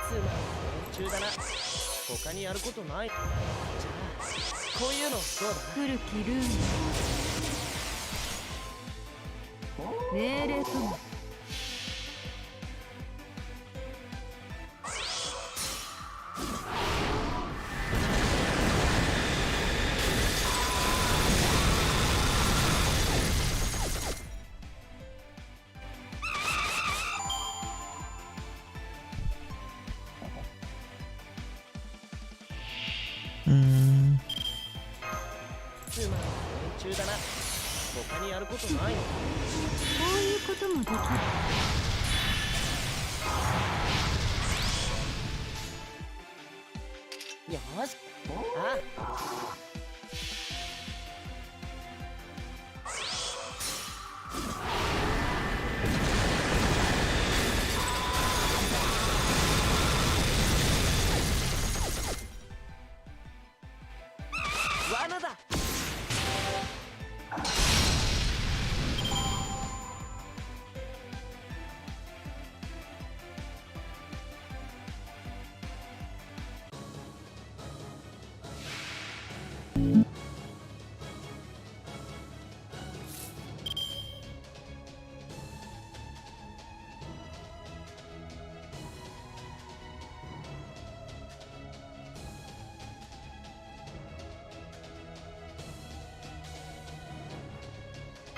つまり中だな。他にやることない。じゃあこういうのどうだ。古きルール命令とも。つまり中だな。他にやることないの。こういうこともできる。よし。ああ。罠だ。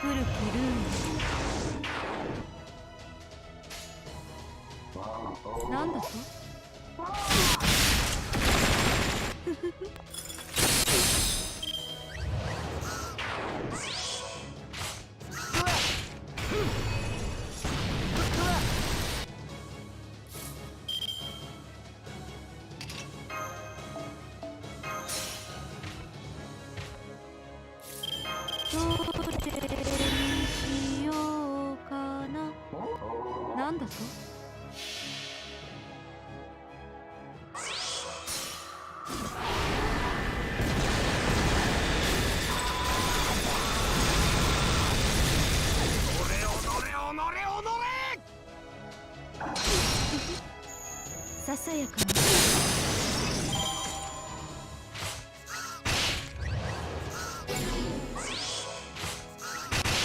古きルールなんだと。なんだと。ささやかな。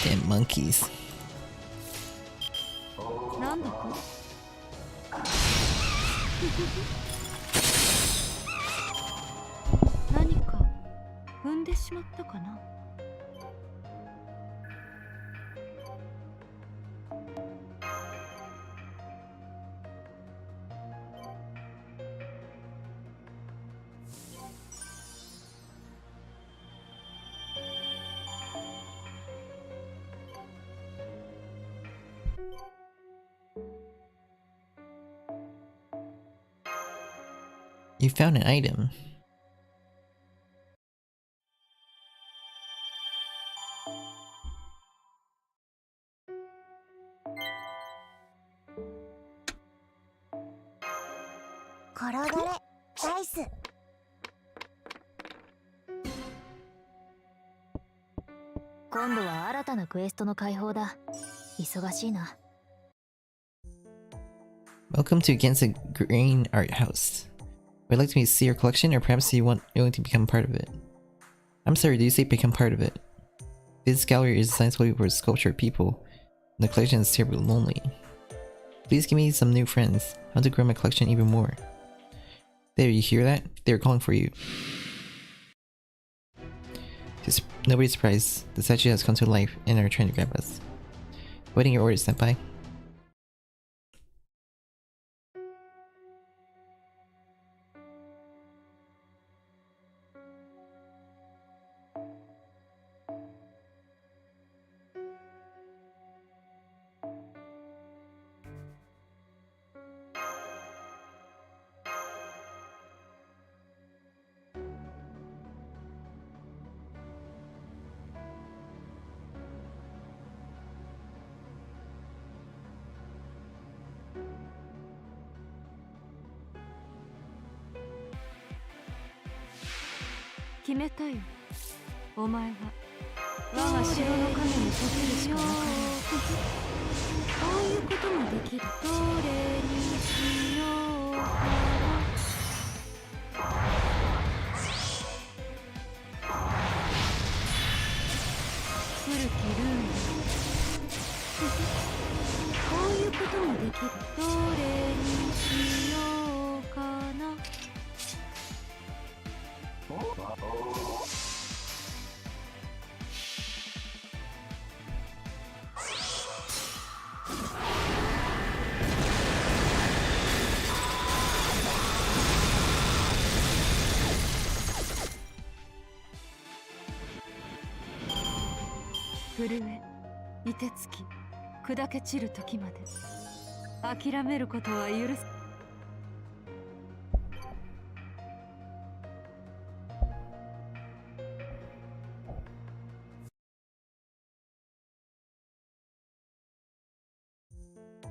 Damn monkeys. なんだと。何か踏んでしまったかな。You found an item. Dice. 今度は新たなクエストの解放だ。忙しいな。Welcome to Against the Grain Art House. Would you like to see your collection, or perhaps you want to become part of it? I'm sorry, do you say become part of it? This gallery is designed solely for sculpture people, and the collection is terribly lonely. Please give me some new friends. I want to grow my collection even more. There, you hear that? They're calling for you. Just nobody's surprised. The statue has come to life and are trying to grab us. Waiting your orders, senpai.決めたよ。お前は我が城の影に溶けるしかなかろう。ういうこともできる。どれにしようかな。古きルール。こういうこともできる。どれにしようかな。震え、凍てつき、砕け散る時まで諦めることは許す。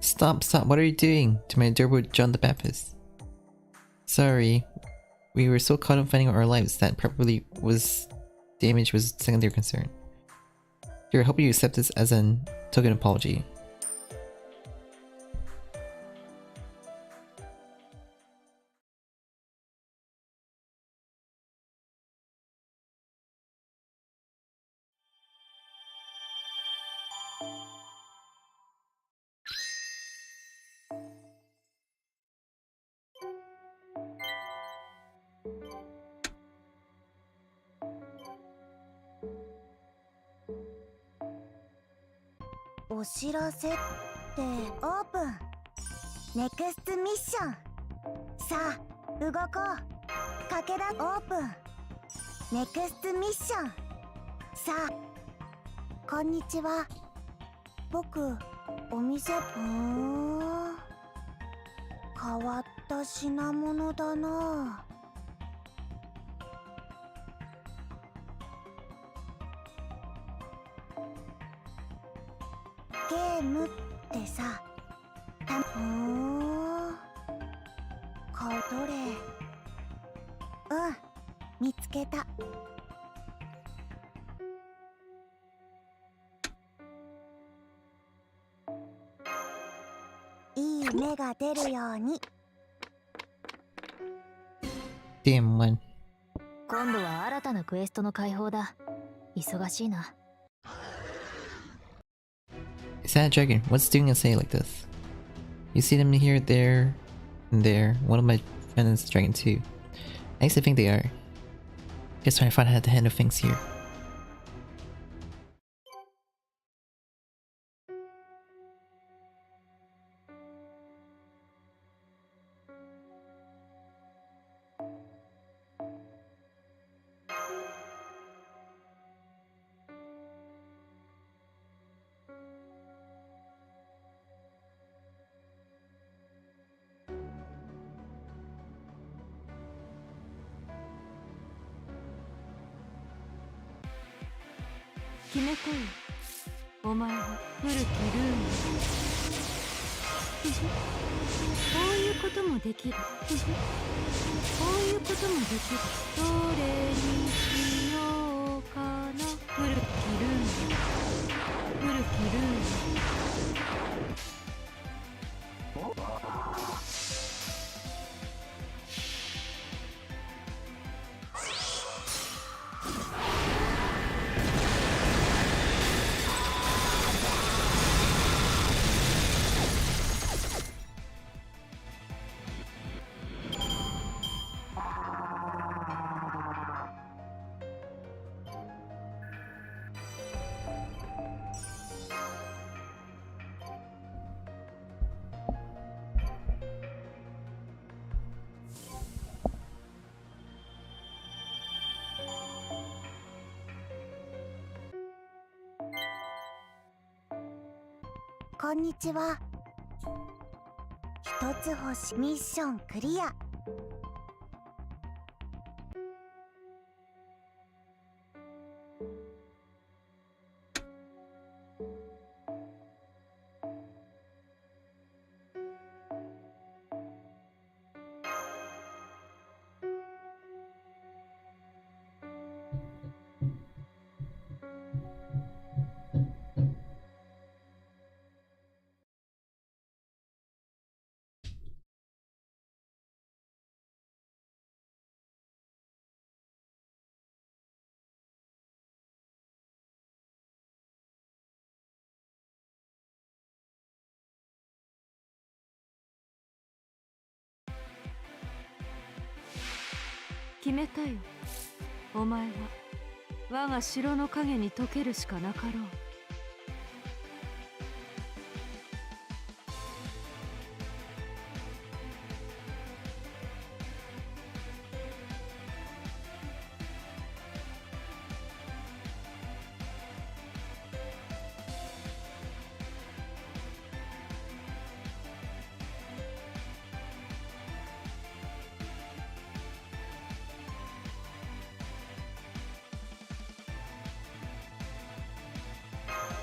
Stop, stop, what are you doing? To my adorable John the Baptist. Sorry, we were so caught up finding our lives that probably was damage was secondary concern. Here, I hope you accept this as an token apology.「お知らせ」ってオープン。ネクストミッション。さあ動こう。駆け出オープン。ネクストミッション。さあこんにちは。僕お店変わった品物だな。ゲームってさ、顔どれ？見つけた。いい芽が出るように。Damn one. 今度は新たなクエストの解放だ。忙しいな。Is that a dragon? What's doing a say like this? You see them here, there, and there. One of my friends is a dragon too. I used to think they are. Just trying to find out the hand of things here.決めたよ。お前は古きルール。こういうこともできる。こういうこともできる。どれにしようかな。古きルール。古きルール。こんにちは。一つ星ミッションクリア。決めたよ。お前は我が城の影に溶けるしかなかろう。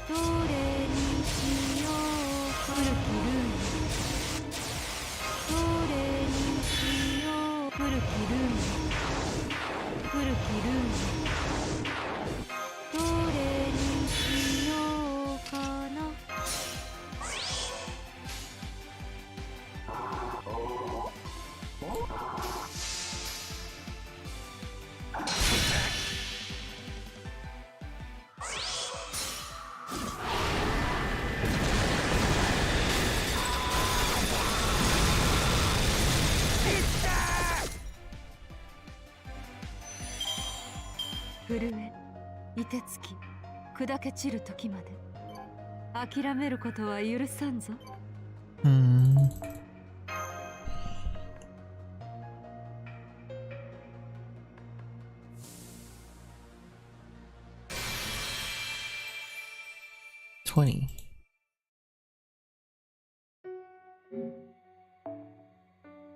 どれにしようか。古きルーム。どれにしよう。古きルーム。古きルーム。どれにしようかな。震え、凍てつき、砕け散る時まで諦めることは許さんぞ。20.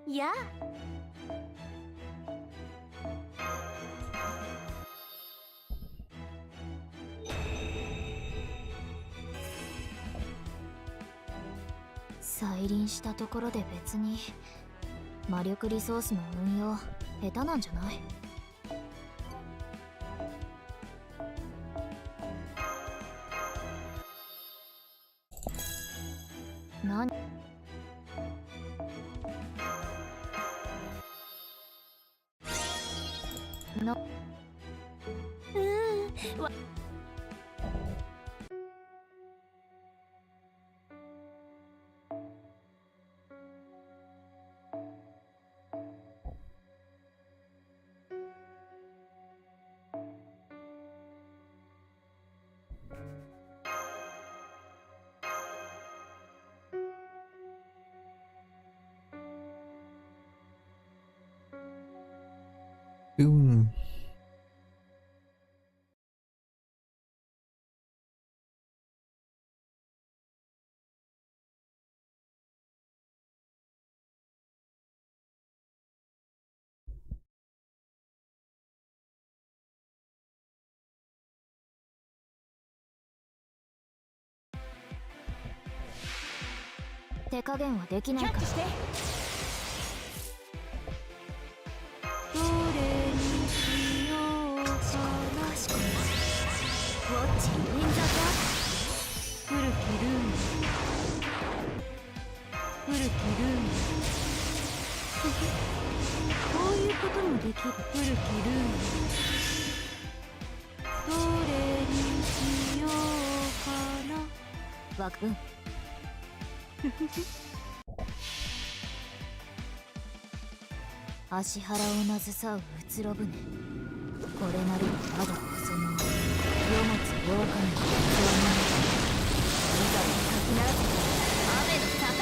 やあ。再臨したところで別に魔力リソースの運用下手なんじゃない？何？わBoom.「手加減はできないから」。どれにしようかな。ウォッチインザ古きルーム。古きルーム。こういうこともできる。古きルーム。どれにしようかな。ワクン。足腹をなずさううつろ船。これなる我が細身。世もつ狼の強み。いざにかき鳴らせ雨の逆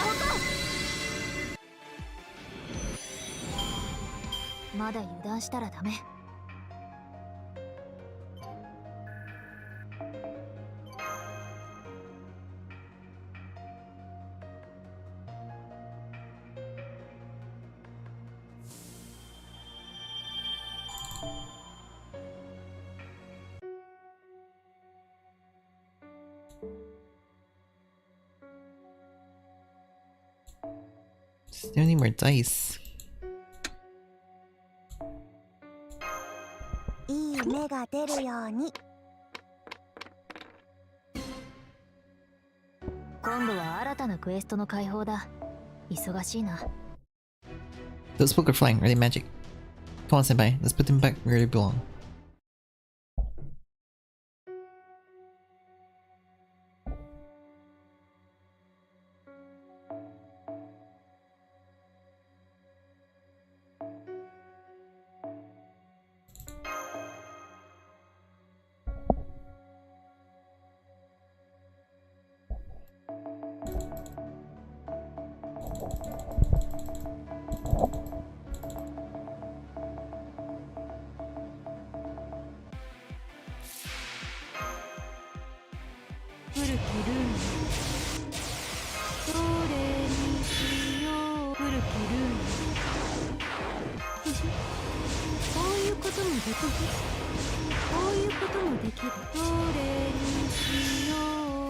鉾。まだ油断したらダメ。Still need more dice. いい芽が出るように。今度は新たなクエストの解放だ。忙しいな。 Those folk are flying. Are they magic? Come on, senpai. Let's put them back where they belong. こういうこともできる。こういうこともできる。どれにしよ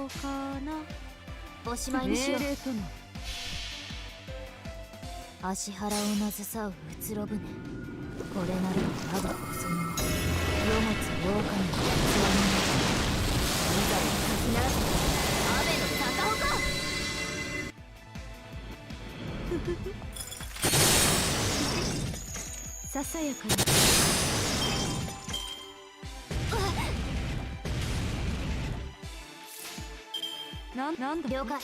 うかな。おしまいにしよう。命令とも。足腹をなずさううつろ舟。これなる我が細野。世もつ狼の器に。いざをかき鳴らす雨の逆鉾。ささやかに。なんだ。了解。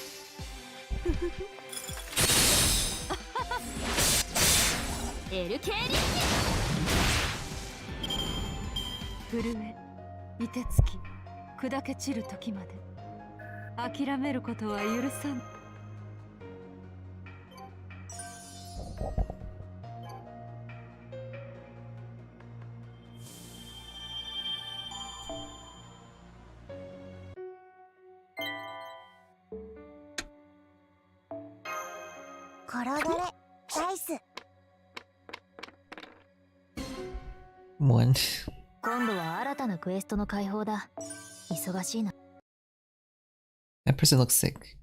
エルケーリ震え、凍てつき、砕け散る時まで諦めることは許さん。転がれダイス。One. 今度は新たなクエストの解放だ。忙しいな。 That person looks sick.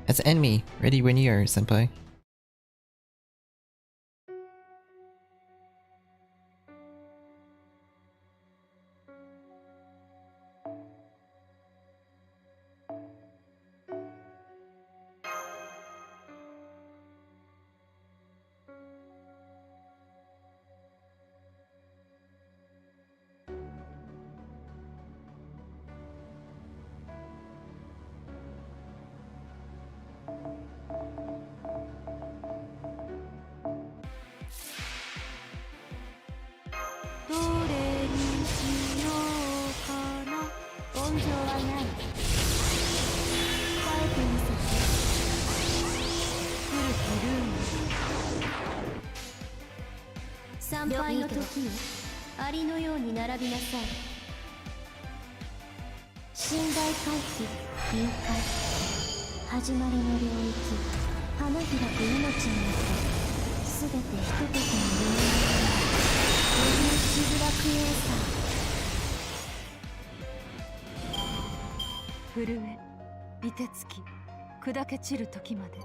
That's an enemy. Ready when you are, senpai.どれにしようかな。温情はない。帰ってみせて。古きルーム。参拝の時よ、アリのように並びなさい。信頼回避、入会。始まりの領域、花開く命によって全てひとときの夢になる。震え、凍てつき、砕け散る時まで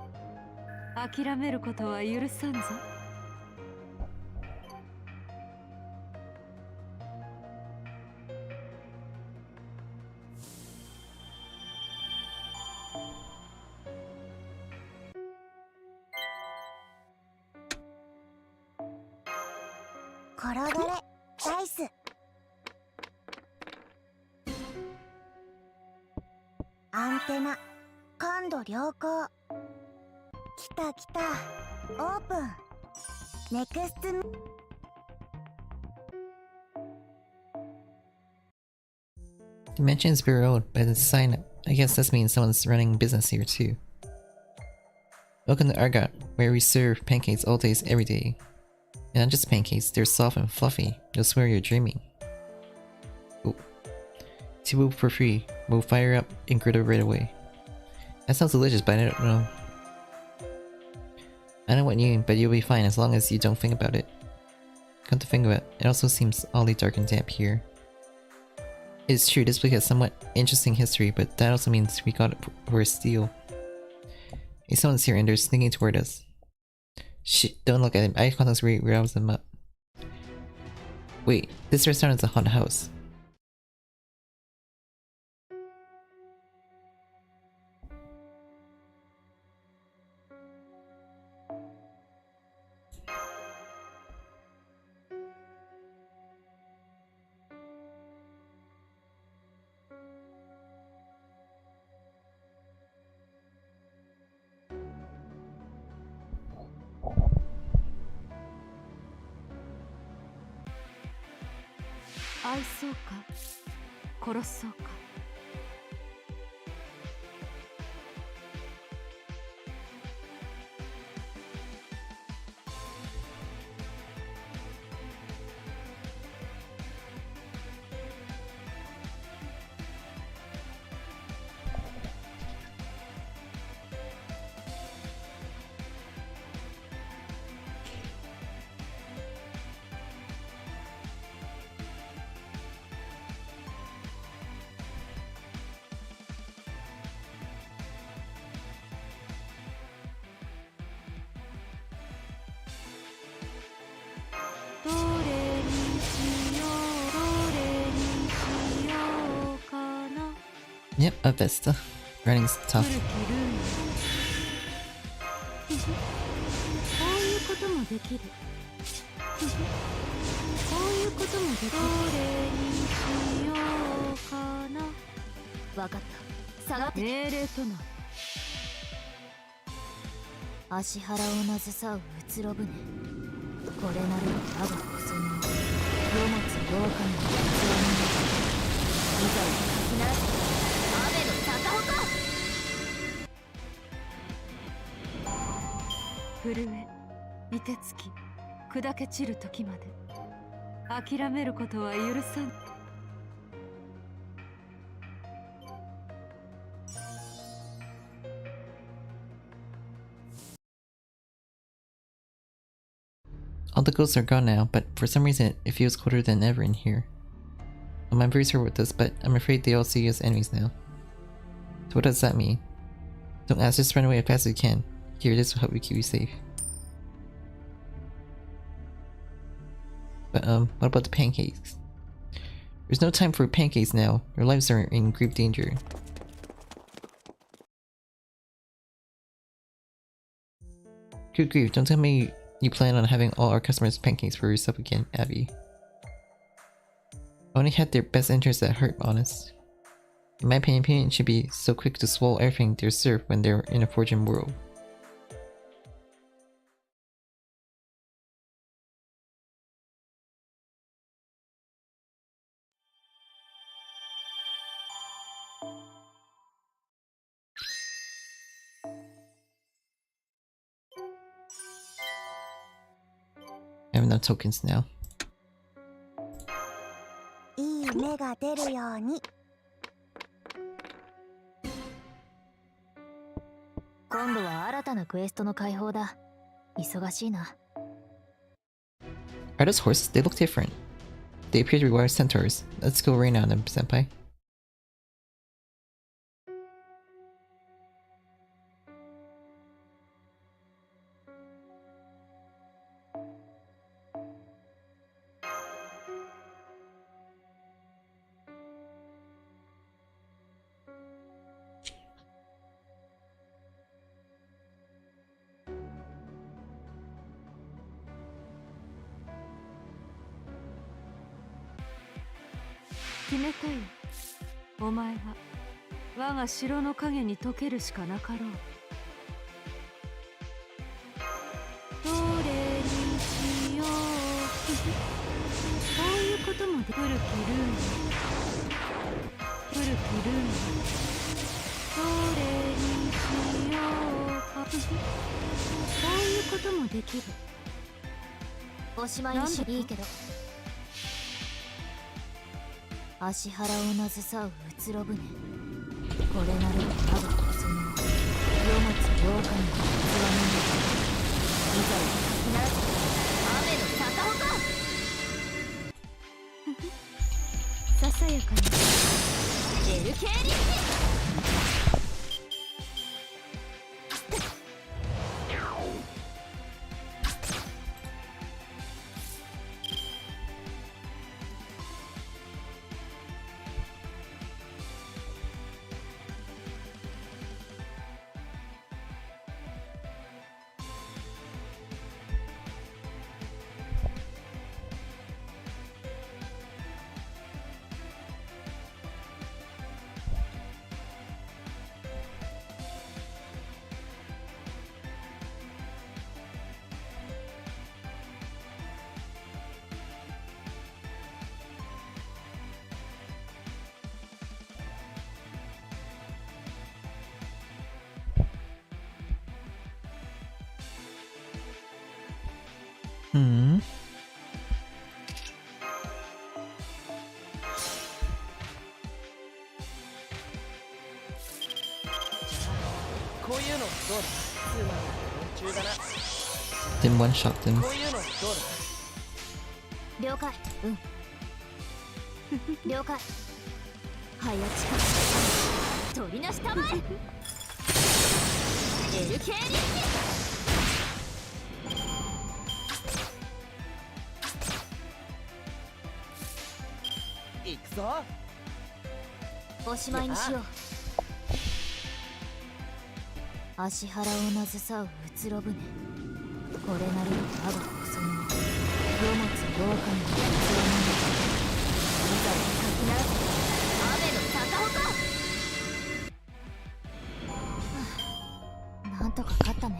諦めることは許さんぞ。転がれダイス。アンテナ感度良好。来た来た。オープン。ネクスト。 The mansion is very old, but it's a sign. I guess this means someone's running business here too. Welcome to Argot, where we serve pancakes all days, every day. And not just pancakes, they're soft and fluffy. You'll swear you're dreaming. Ooh. 2 whoop for free. We'll fire up and griddle right away. That sounds delicious, but I don't know. I know what you mean, but you'll be fine as long as you don't think about it. Come to think of it, it also seems oddly dark and damp here. It's true, this place has somewhat interesting history, but that also means we got it for a steal. Hey, someone's here and they're sneaking toward us. Shit, don't look at him. Eye contact's rouse them up. Wait, this restaurant is a haunted house.「愛そうか殺そうか」Yep, a Vesta. Running's tough. 古きルールこういうこともできるこういうこともできるどれにしようかなわかった下がって命令となる足腹をなずさううつろ舟これなる我が細身世持つ豪華な器にいざをかき鳴らす雨の逆鉾震え凍てつき砕け散る時まで諦めることは許さんAll the ghosts are gone now, but for some reason it feels colder than ever in here. I'm very sure with this, but I'm afraid they all see you as enemies now. So what does that mean? Don't ask, just run away as fast as you can. Here, this will help you keep you safe. But what about the pancakes? There's no time for pancakes now. Your lives are in grave danger. Good grief, don't tell me you plan on having all our customers pancakes for yourself again, Abby. I only had their best interests at heart, honest. In my opinion, parents should be so quick to swallow everything they serve when they're in a fortune world. I have enough tokens now. いい芽が出るように今度は新たなクエストの解放だ忙しいな Are those horses? They look different. They appear to be wild centaurs. Let's go rain on them, senpai.決めたよお前は我が城の影に溶けるしかなかろうどれにしようこういうこともで古きルール古きルールどれにしようかこういうこともできるおしまいにしいいけど足腹をなずさううつろ舟これなる我が細身世持つ豪華な器にいざをかき鳴らす雨の逆鉾ささやかにJP-rKyECtnz Hmm. こういうのどうだつまり連中だな Then one shot them. こういうのどうだ了解了解早近取りなしたまえJP-rKyECtnz行くぞおしまいにしよう足腹をなずさううつろ舟。これなりの我が細身に世持つ狼のうつろにいざはかき鳴らす雨の逆鉾。なんとか勝ったね。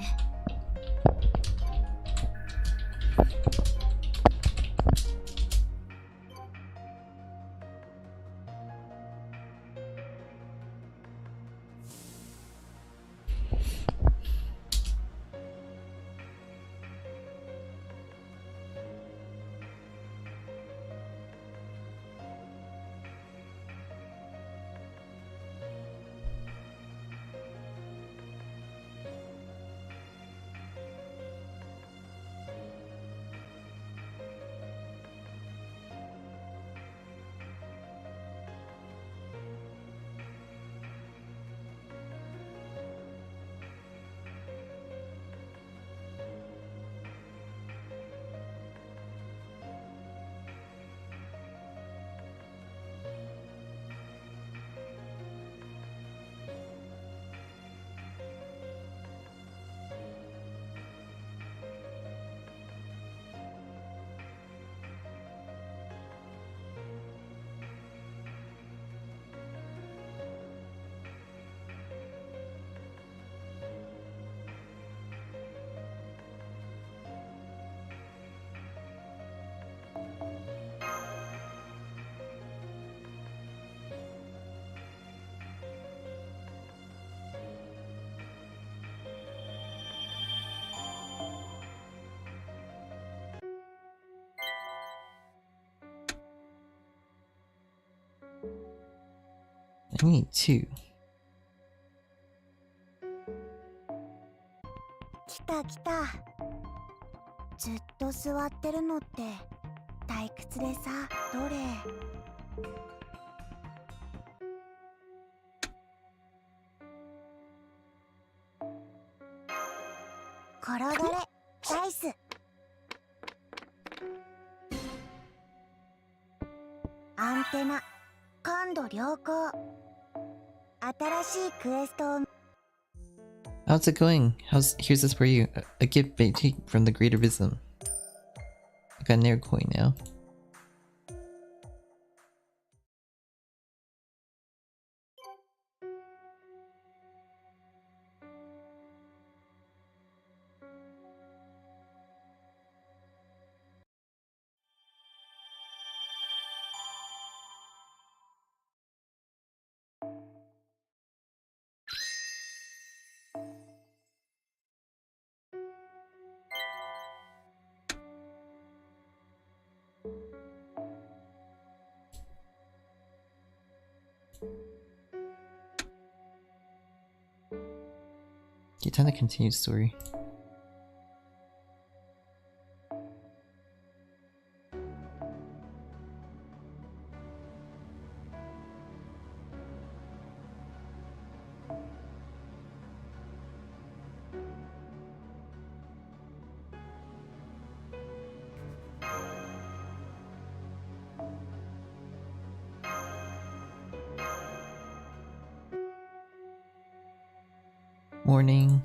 I need two. 来た来た。ずっと座ってるのって退屈でさ。どれ？転がれダイス。アンテナ感度良好。新しいクエストを。 How's it going? Here's this for you. A gift take from the greater wisdom. I got an air coin now. Okay, time to continue the story. Morning.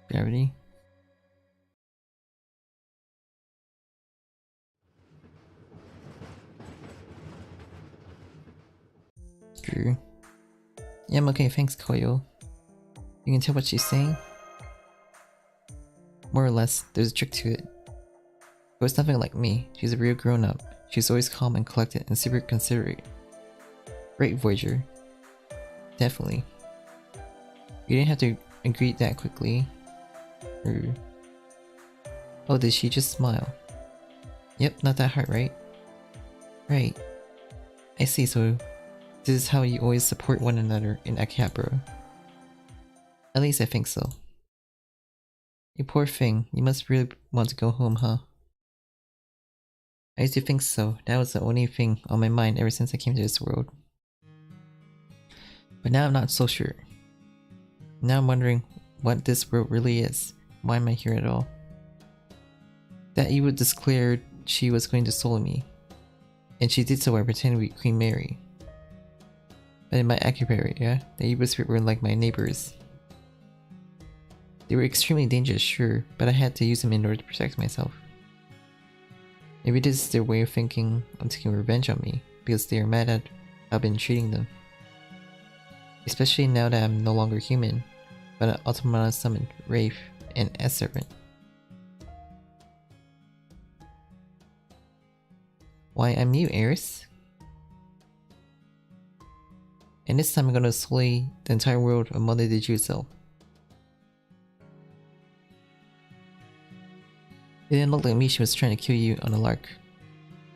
Gravity. Screw. Yeah, I'm okay, thanks, Koyo. You can tell what she's saying? More or less, there's a trick to it. But it's nothing like me. She's a real grown-up. She's always calm and collected and super considerate. Right, Voyager. Definitely. You didn't have to agree that quickly. Oh, did she just smile? Yep, not that hard, right? Right. I see, so this is how you always support one another in Akihabara. At least I think so. You poor thing, you must really want to go home, huh? I used to think so. That was the only thing on my mind ever since I came to this world. But now I'm not so sure. Now I'm wondering what this world really is. Why am I here at all? That Iwa declared she was going to soul me. And she did so by pretending to be Queen Mary. But in my accurate area, the evil spirit were like my neighbors. They were extremely dangerous, sure, but I had to use them in order to protect myself. Maybe this is their way of thinking of taking revenge on me, because they are mad at how I've been treating them. Especially now that I'm no longer human, but an automata summoned, Wraith, and S-Servant. Why, I'm you, Eris? And this time I'm gonna slay the entire world of Mother the Jew itself. It didn't look like me she was trying to kill you on a lark.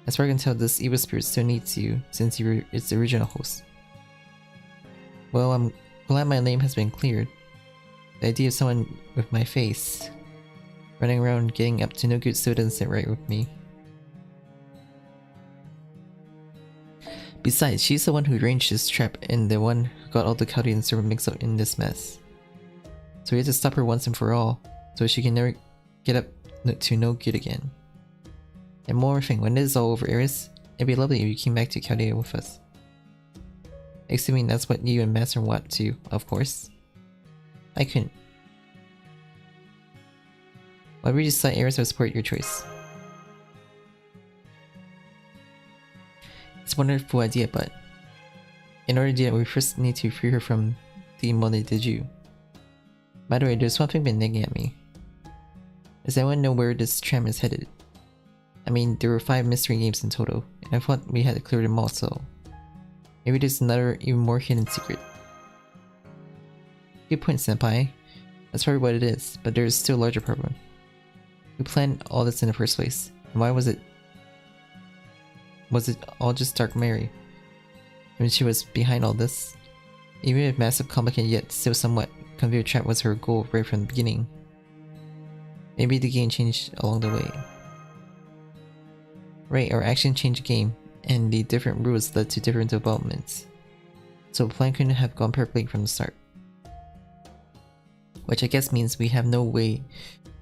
As far as I can tell, this evil spirit still needs you, since you were its original host. Well, I'm glad my name has been cleared. The idea of someone with my face running around getting up to no good still doesn't sit right with me. Besides, she's the one who arranged this trap and the one who got all the Chaldean and servant mixed up in this mess. So we have to stop her once and for all, so she can never get up to no good again. And one more thing, when this is all over, Eris, it'd be lovely if you came back to Chaldea with us. Assuming that's what you and Master want to, of course. I couldn't. Whatever you decide, Eris, will support your choice. It's a wonderful idea, but in order to do that, we first need to free her from the Mother de Jew. By the way, there's one thing been nagging at me. Does anyone know where this tram is headed? I mean, there were 5 mystery games in total, and I thought we had to clear them all, so maybe there's another, even more hidden secret. Good point, Senpai. That's probably what it is, but there's still a larger problem. Who planned all this in the first place? And why was it all just Dark Mary? I mean, she was behind all this. Even if massive, complicated, yet still somewhat convenient trap was her goal right from the beginning. Maybe the game changed along the way. Right, our action changed the game, and the different rules led to different developments. So the plan couldn't have gone perfectly from the start. Which I guess means we have no way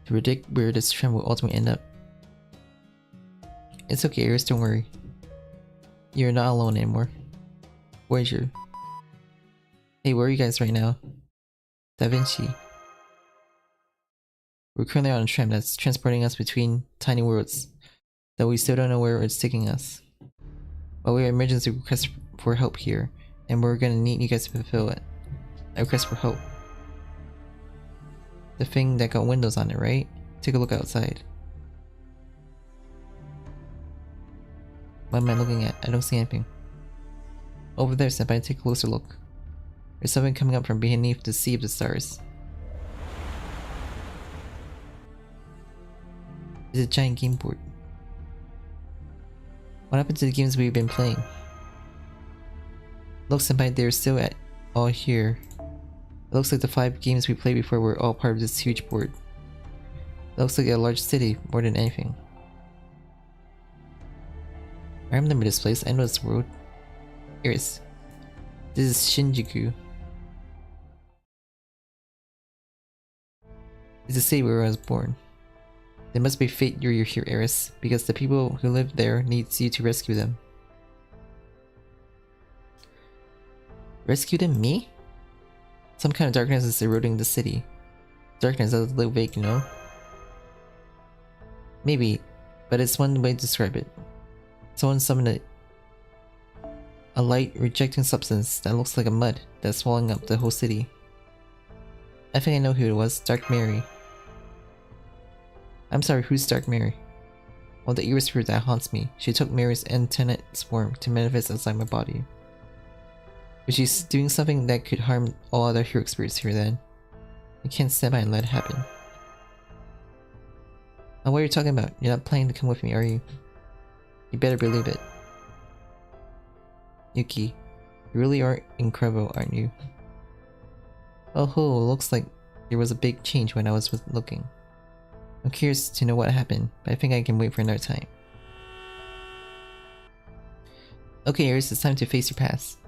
to predict where this trend will ultimately end up. It's okay, Iris, don't worry. You're not alone anymore. Voyager. Hey, where are you guys right now? Da Vinci. We're currently on a tram that's transporting us between tiny worlds, though we still don't know where it's taking us. But we have emergency request for help here, and we're gonna need you guys to fulfill it. A request for help. The thing that got windows on it, right? Take a look outside. What am I looking at? I don't see anything. Over there, Senpai, take a closer look. There's something coming up from beneath the sea of the stars. It's a giant game board. What happened to the games we've been playing? Look, Senpai, they're still all here. It looks like the 5 games we played before were all part of this huge board. It looks like a large city, more than anything. I remember this place, I know this road. Iris. This is Shinjuku. It's the city where I was born. There must be fate you're here, Eris, because the people who live there needs you to rescue them. Rescue them? Me? Some kind of darkness is eroding the city. Darkness is a little vague, you know? Maybe, but it's one way to describe it. Someone summoned a light rejecting substance that looks like a mud that's swallowing up the whole city. I think I know who it was, Dark Mary. I'm sorry, who's Dark Mary? Well, the evil spirit that haunts me. She took Mary's antenna form to manifest inside my body. But she's doing something that could harm all other hero spirits here then. I can't stand by and let it happen. Now what are you talking about? You're not planning to come with me, are you? You better believe it. Yuki, you really are incredible, aren't you? Oh ho, looks like there was a big change when I was looking. I'm curious to know what happened, but I think I can wait for another time. Okay, Iris, it's time to face your past.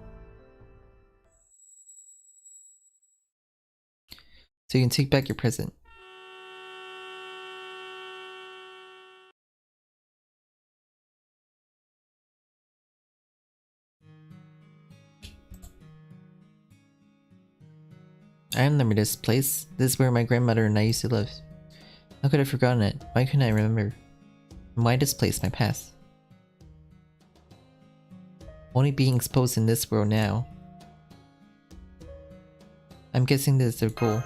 So you can take back your present. I remember this place. This is where my grandmother and I used to live. How could I have forgotten it? Why couldn't I remember? And why this place, my past? Only being exposed in this world now. I'm guessing this is their goal.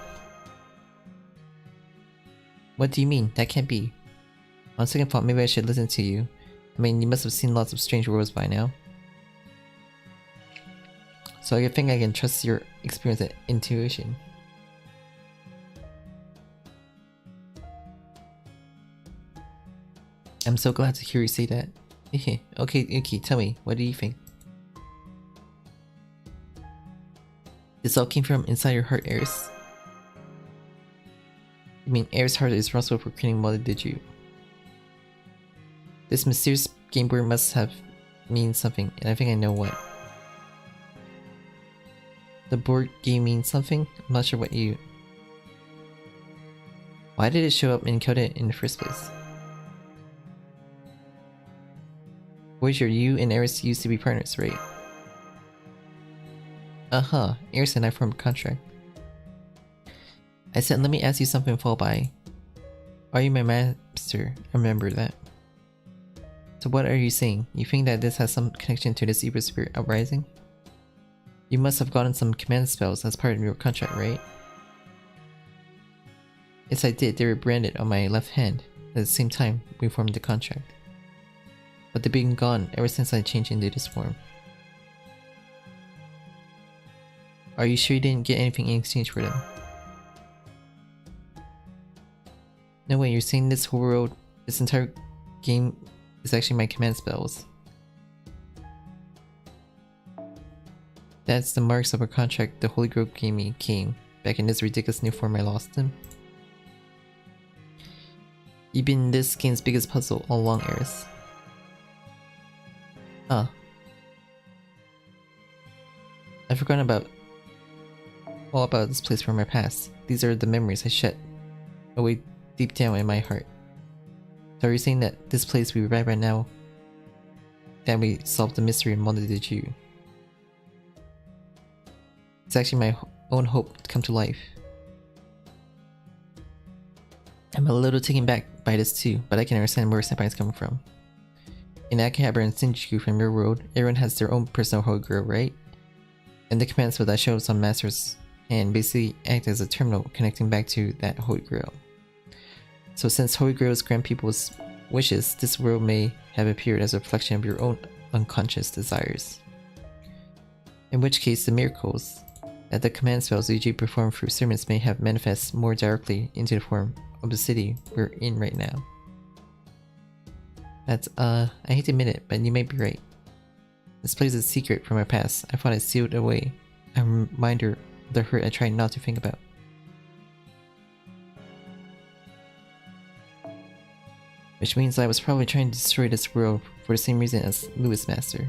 What do you mean? That can't be. On second thought, maybe I should listen to you. I mean, you must have seen lots of strange worlds by now. So I think I can trust your experience and intuition. I'm so glad to hear you say that. Okay, Yuki, tell me, what do you think? This all came from inside your heart, Eris. You mean Eris' heart is responsible for creating Mother did you? This mysterious game board must have means something, and I think I know what. The board game means something? I'm not sure what you... Why did it show up and code it in the first place? Voyager, you and Eris used to be partners, right? Uh-huh, Eris and I formed a contract. I said, let me ask you something followed by... Are you my master? I remember that. So what are you saying? You think that this has some connection to this evil spirit uprising? You must have gotten some command spells as part of your contract, right? Yes, I did. They were branded on my left hand. At the same time, we formed the contract. But they've been gone ever since I changed into this form. Are you sure you didn't get anything in exchange for them? No way, you're saying this whole world, this entire game is actually my command spells. That's the marks of our contract the Holy Grail gave me came back in this ridiculous new form I lost him. You've been this game's biggest puzzle all along, Eris. Huh. I've forgotten all about this place from my past. These are the memories I shed away deep down in my heart. So are you saying that this place we arrive right now, that we solved the mystery of Mother did you? It's actually my own hope to come to life. I'm a little taken back by this too, but I can understand where Senpai is coming from. In Akihabara and Shinjuku from your world, everyone has their own personal Holy Grail, right? And the command spell that shows on Master's hand basically act as a terminal connecting back to that Holy Grail. So since Holy Grails grant people's wishes, this world may have appeared as a reflection of your own unconscious desires. In which case, the miracles that the command spells usually perform through sermons may have manifest more directly into the form of the city we're in right now. That's, I hate to admit it, but you may be right. This place is a secret from my past. I thought I sealed away. A reminder of the hurt I tried not to think about. Which means I was probably trying to destroy this world for the same reason as Lewis Master.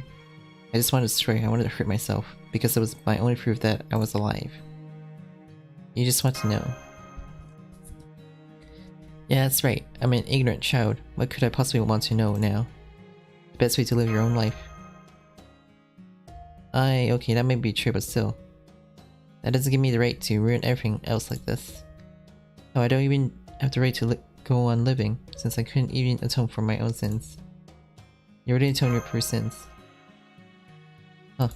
I just wanted to destroy, I wanted to hurt myself, because it was my only proof that I was alive. You just want to know. Yeah, that's right. I'm an ignorant child. What could I possibly want to know now? The best way to live your own life. Okay, that may be true, but still. That doesn't give me the right to ruin everything else like this. No, I don't even have the right to go on living, since I couldn't even atone for my own sins. You already atoned your first sins. Huh.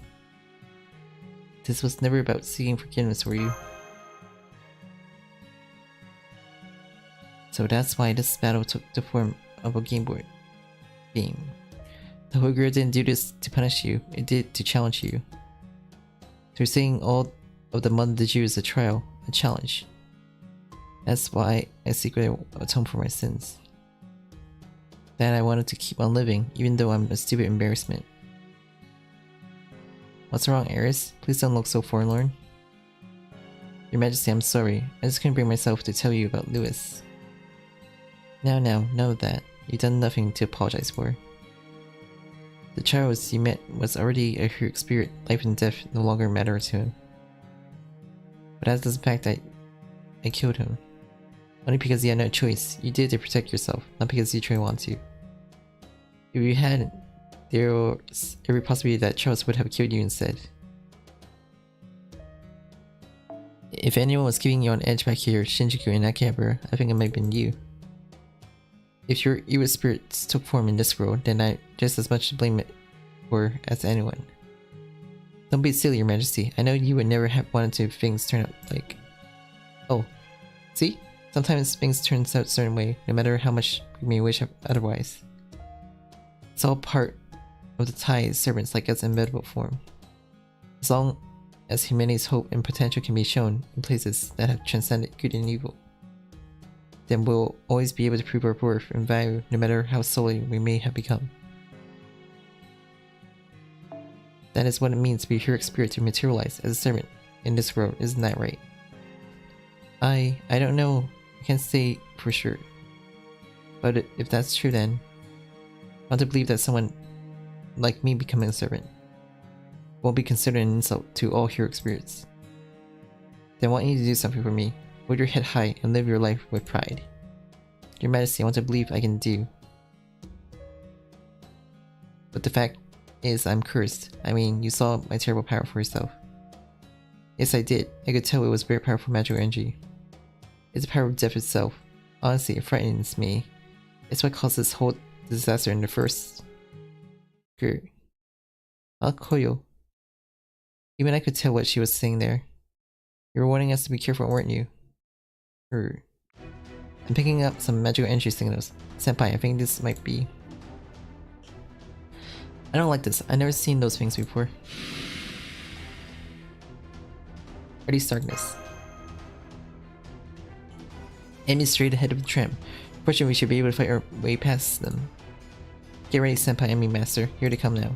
This was never about seeking forgiveness, were you? So that's why this battle took the form of a game board game. The Holy Grail didn't do this to punish you, it did to challenge you. So you're saying all of the Mother de Dieu is a trial, a challenge. That's why I secretly atone for my sins. That I wanted to keep on living, even though I'm a stupid embarrassment. What's wrong, Eris? Please don't look so forlorn. Your Majesty, I'm sorry. I just couldn't bring myself to tell you about Lewis. Now, know that. You've done nothing to apologize for. The child you met was already a heroic spirit. Life and death no longer matter to him. But as does the fact that I killed him. Only because you had no choice. You did it to protect yourself, not because you truly want to. If you hadn't, there was every possibility that Charles would have killed you instead. If anyone was giving you on edge back here, Shinjuku and Akihabara, I think it might have been you. If your evil spirits took form in this world, then I just as much to blame it for as anyone. Don't be silly, Your Majesty. I know you would never have wanted to things turn out like... Oh. See? Sometimes things turn out a certain way, no matter how much we may wish otherwise. It's all part of the ties servants like us in medical form. As long as humanity's hope and potential can be shown in places that have transcended good and evil, then we'll always be able to prove our worth and value no matter how sullied we may have become. That is what it means to be a heroic spirit to materialize as a servant in this world, isn't that right? I don't know, I can't say for sure. But if that's true then, I want to believe that someone like me becoming a servant won't be considered an insult to all heroic spirits. Then I want you to do something for me. Hold your head high and live your life with pride. Your Majesty, I want to believe I can do. But the fact is I'm cursed. I mean, you saw my terrible power for yourself. Yes, I did. I could tell it was very powerful magical energy. It's the power of death itself. Honestly, it frightens me. It's what caused this whole disaster in the first... Grr. Koyo. Even I could tell what she was saying there. You were warning us to be careful, weren't you? I'm picking up some magical energy signals. Senpai, I think this might be... I don't like this. I've never seen those things before. Ready, darkness. Enemies straight ahead of the tram. Fortunately, we should be able to fight our way past them. Get ready, Senpai, enemy master. Here they come now.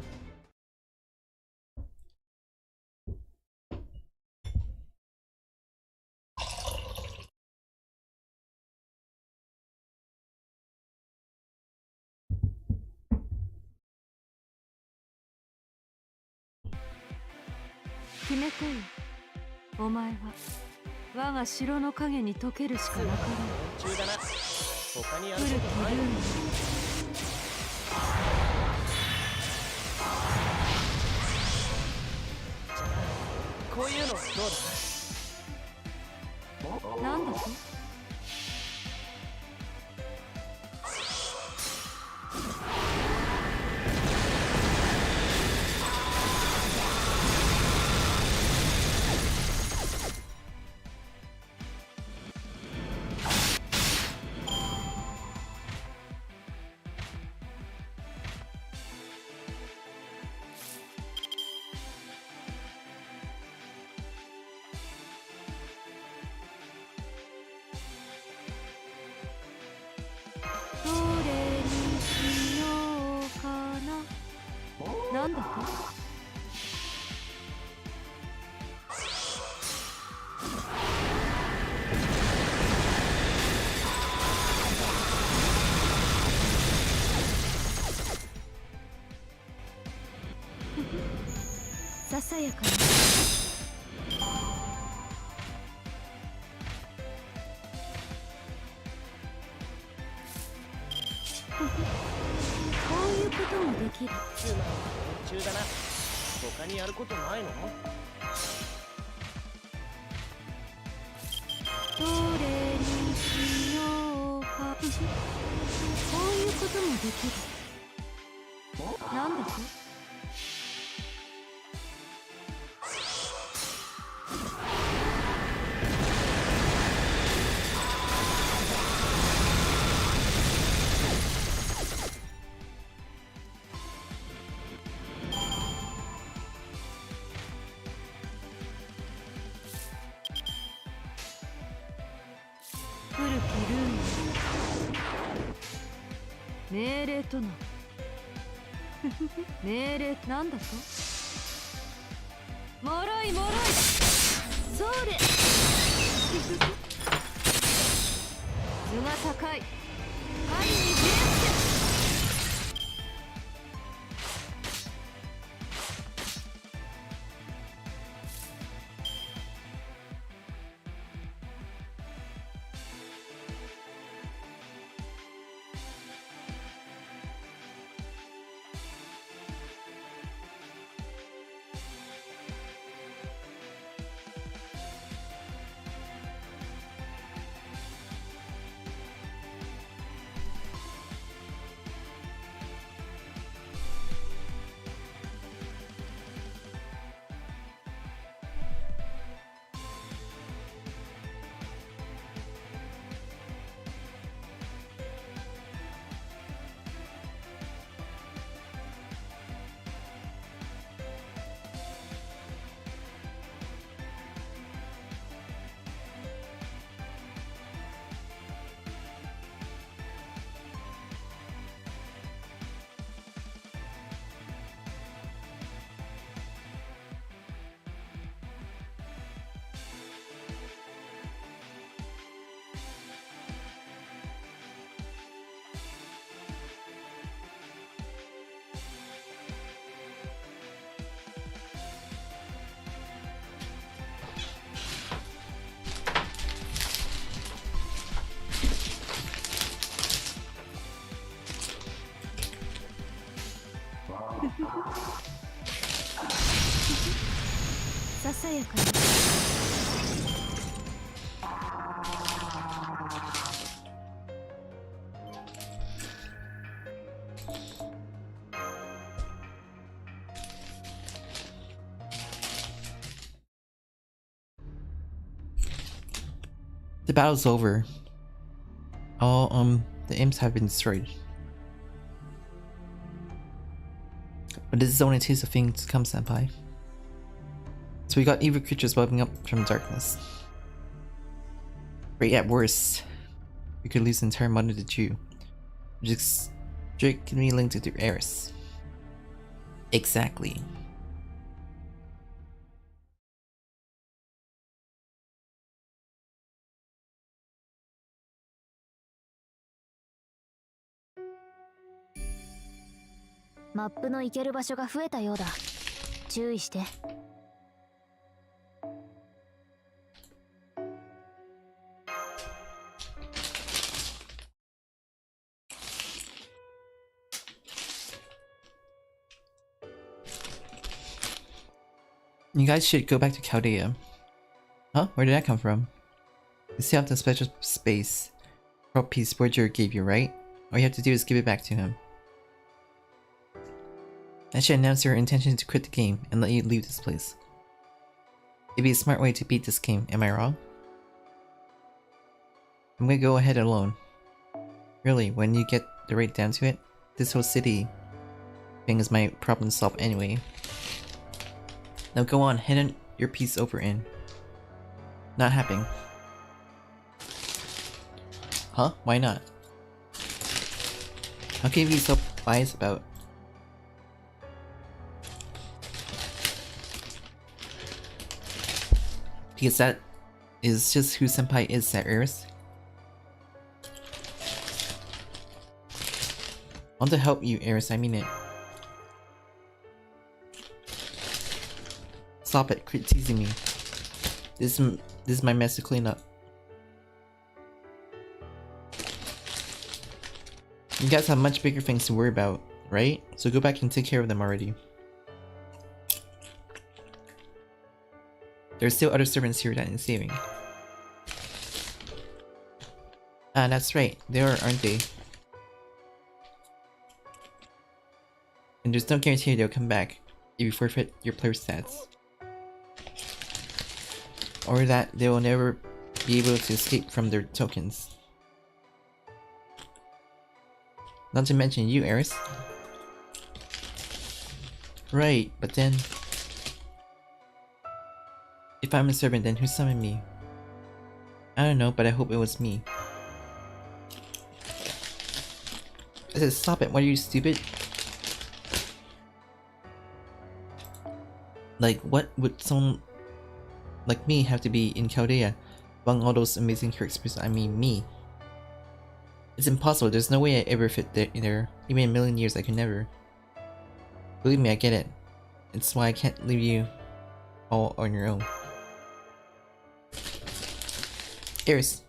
やかに。The battle's over. All the imps have been destroyed. But this is only a taste of things to come, senpai. So we got evil creatures welcoming up from darkness. Right, at worst, we could lose the entire mother to Jew, which is strictly linked to Eris. Exactly. Map の行ける場所が増えたようだ。注意して。You guys should go back to Chaldea. Huh? Where did that come from? You still have the special space prop piece Borger gave you, right? All you have to do is give it back to him. I should announce your intention to quit the game and let you leave this place. It'd be a smart way to beat this game, am I wrong? I'm gonna go ahead alone. Really, when you get the right down to it, this whole city thing is my problem to solve anyway. Now go on, hand your piece over in. Not happening. Huh? Why not? How can you be so biased about? Because that is just who senpai is at Eris. I want to help you, Eris, I mean it. Stop it, quit teasing me. This is my mess to clean up. You guys have much bigger things to worry about, right? So go back and take care of them already. There are still other servants here that need saving. Ah, that's right. They are, aren't they? And there's no guarantee they'll come back if you forfeit your player stats. Or that they will never be able to escape from their tokens. Not to mention you, Eris. Right, but then... if I'm a servant, then who summoned me? I don't know, but I hope it was me. I said stop it, what are you, stupid? Like, what would someone like me have to be in Chaldea among all those amazing characters? I mean me. It's impossible, there's no way I ever fit there. Even in a million years I could never. Believe me, I get it. It's why I can't leave you all on your own. Eris.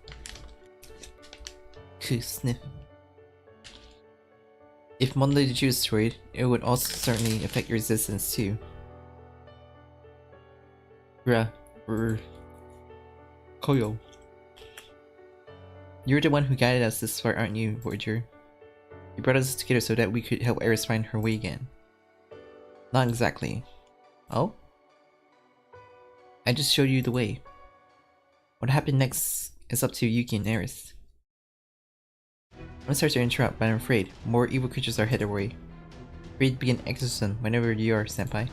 Sniff. If Monday the Jew is destroyed, it would also certainly affect your existence too. Koyo. You're the one who guided us this far, aren't you, Voyager? You brought us together so that we could help Eris find her way again. Not exactly. Oh? I just showed you the way. What happened next is up to Yuki and Eris. I'm sorry to interrupt, but I'm afraid more evil creatures are headed away. Ready to begin exorcism whenever you are, senpai.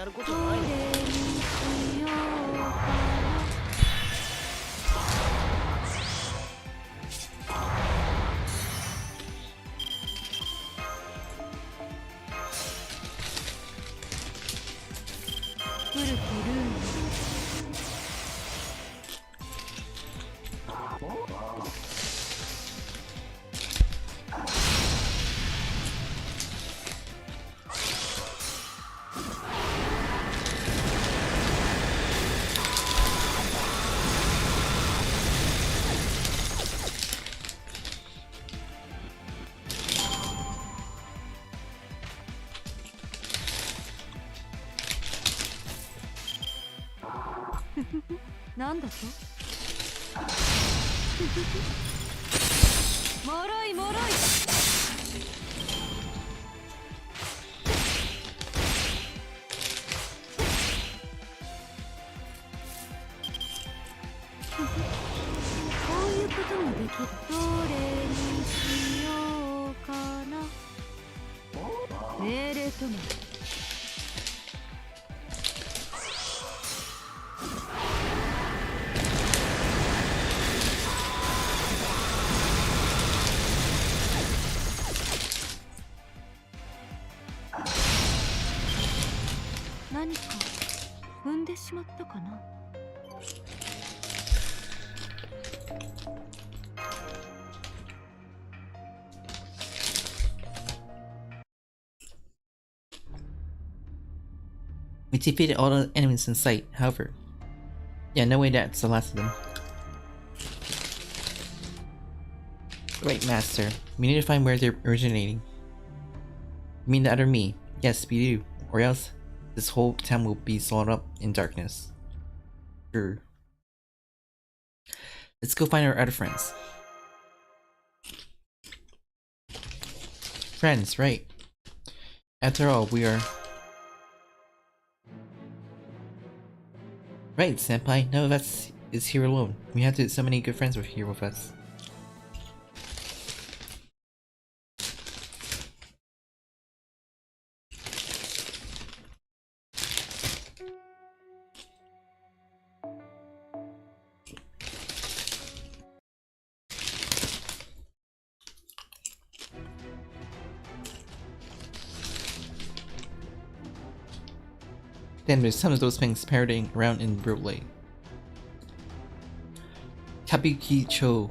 ることどないのれにしようかな。古きルールなんだともろいもろい。こういうこともできる。どれにしようかな。命令となる。何か踏んでしまったかな。We defeated all the enemies in sight, however. Yeah, no way that's the last of them. Right, Master. We need to find where they're originating. You mean the other me? Yes, we do. Or else, this whole town will be swallowed up in darkness. Sure. Let's go find our other friends. Friends, right. After all, we are... Right, Senpai. None of us is here alone. We have so many good friends here with us. Then there's some of those things parading around in Brulé. Kabukicho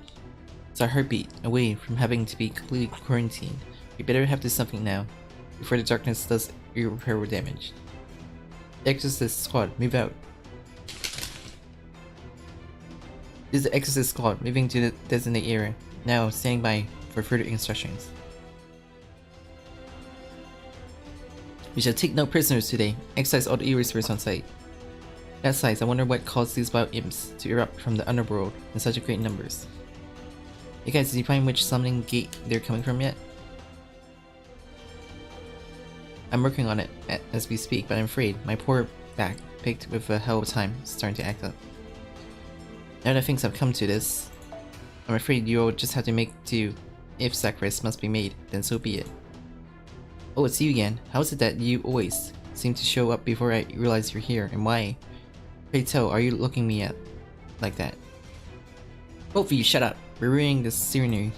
is our heartbeat away from having to be completely quarantined. We better have to do something now, before the darkness does irreparable damage. Exorcist Squad, move out. This is the Exorcist Squad, moving to the designated area. Now, standing by for further instructions. We shall take no prisoners today. Exercise all the erasers on site. Besides, I wonder what caused these wild imps to erupt from the underworld in such great numbers. Hey guys, did you find which summoning gate they're coming from yet? I'm working on it as we speak, but I'm afraid my poor back, picked with a hell of a time, is starting to act up. Now that things have come to this, I'm afraid you'll just have to make do. If sacrifice must be made, then so be it. Oh, it's you again. How is it that you always seem to show up before I realize you're here, and why? Pray tell, are you looking me at like that? Both of you, shut up. We're ruining this scenery.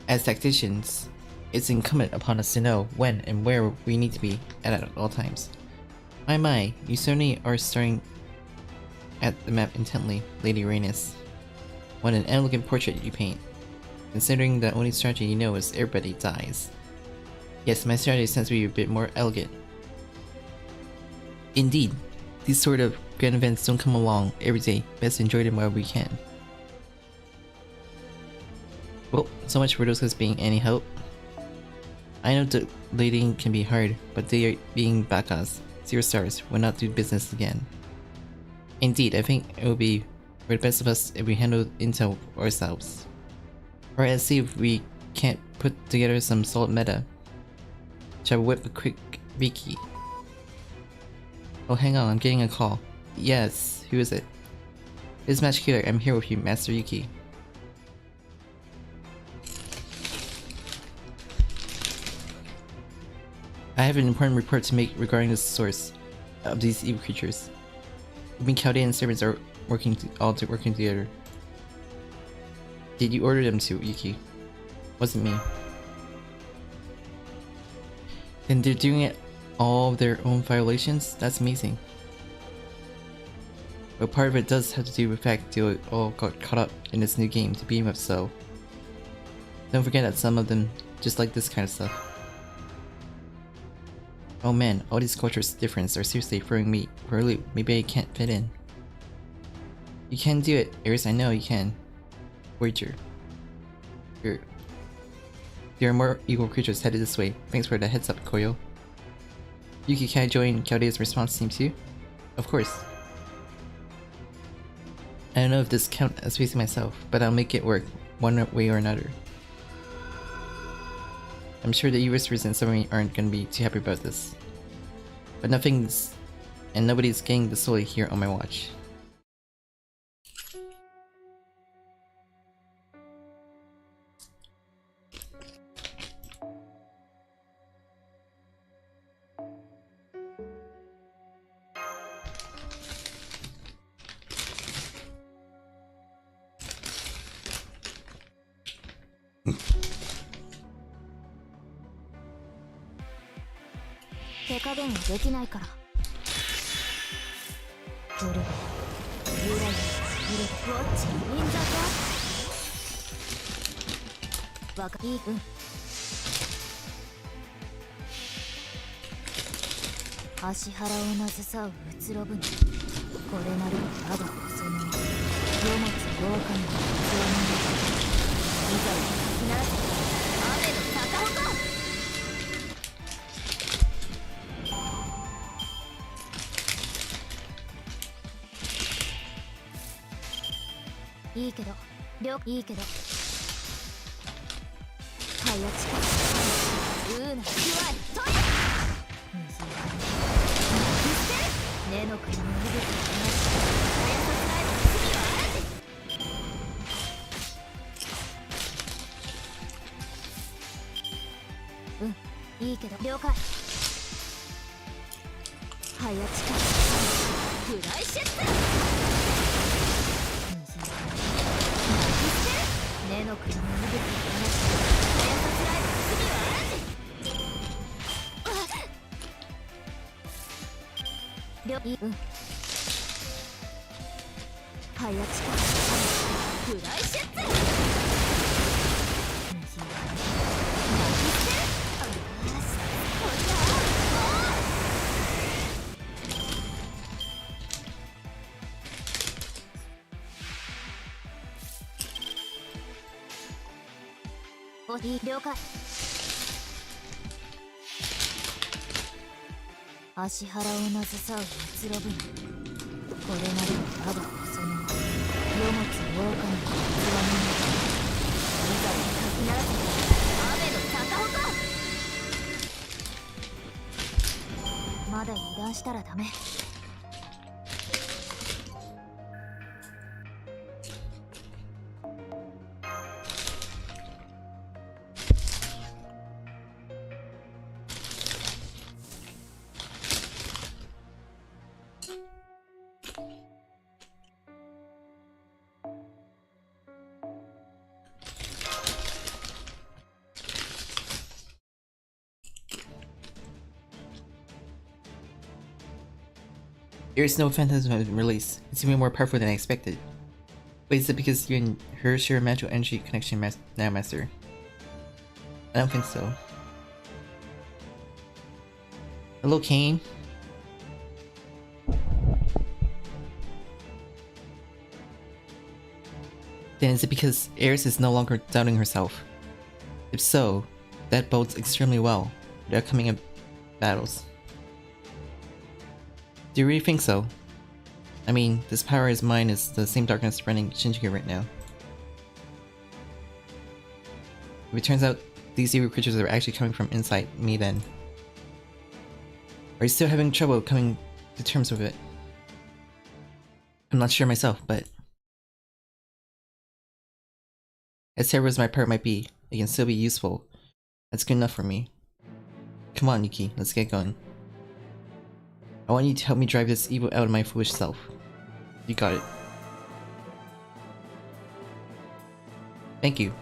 As tacticians, it's incumbent upon us to know when and where we need to be at all times. My, you certainly are staring at the map intently, Lady Rhaenys. What an elegant portrait you paint. Considering the only strategy you know is everybody dies. Yes, my strategy tends to be a bit more elegant. Indeed, these sort of grand events don't come along every day. Best enjoy them while we can. Well, so much for those guys being any help. I know deleting can be hard, but they are being bakas. 0 stars will not do business again. Indeed, I think it would be for the best of us if we handle intel ourselves. Or let's see if we can't put together some solid meta. Shall we whip a quick wiki? Oh, hang on, I'm getting a call. Yes, who is it? This is Match Killer, I'm here with you, Master Yuki. I have an important report to make regarding this source. of these evil creatures. Even Chaldea and servants are working together. Did you order them to, Yuki? Wasn't me. And they're doing it all of their own violations? That's amazing. But part of it does have to do with the fact they all got caught up in this new game to beat him up, so don't forget that some of them just like this kind of stuff. Oh man, all these cultures differences are seriously throwing me for a loop. Maybe I can't fit in. You can do it, Ares, I know you can. Wager. Here. There are more evil creatures headed this way. Thanks for the heads up, Koyo. Yuki, can I join Chaldea's response team too? Of course. I don't know if this counts as facing myself, but I'll make it work, one way or another. I'm sure the Urisers and Submarine aren't gonna be too happy about this. But nobody's getting the soul here on my watch. Ares no Phantasm has been released. It's even more powerful than I expected. Wait, is it because you and her share a magical energy connection now, Master? I don't think so. Hello, Kane. Then is it because Ares is no longer doubting herself? If so, that bodes extremely well for the upcoming battles. Do you really think so? I mean, this power is mine is the same darkness running Shinjuku right now. If it turns out these evil creatures are actually coming from inside me, then are you still having trouble coming to terms with it? I'm not sure myself, but as terrible as my part might be, it can still be useful. That's good enough for me. Come on, Yuki, let's get going. I want you to help me drive this evil out of my foolish self. You got it. Thank you.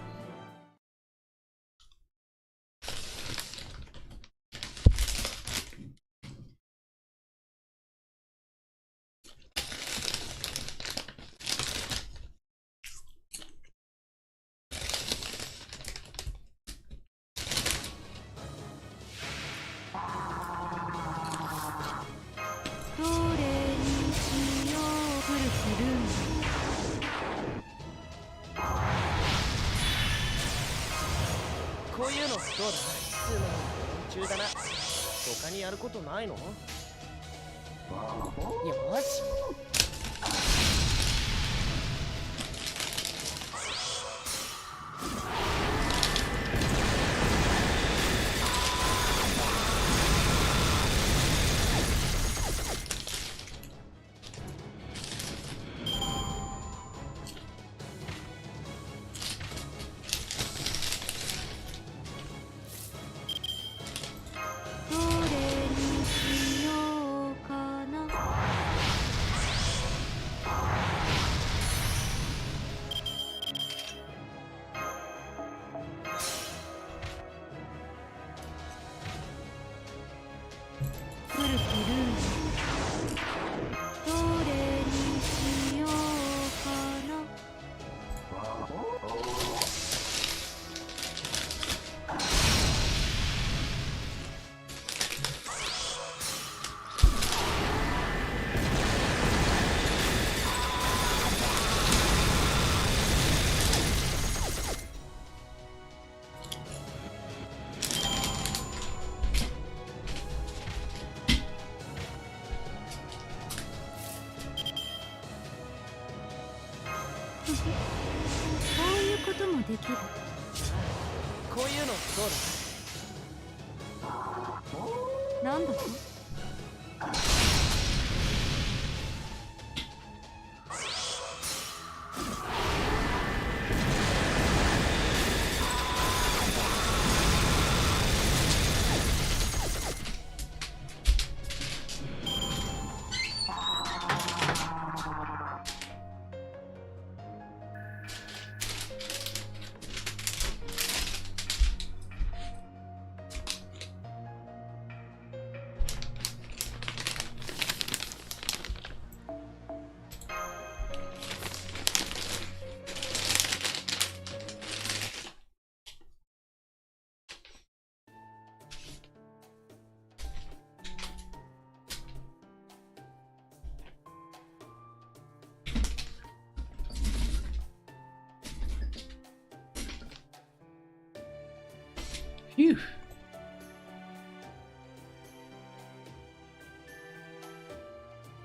Phew.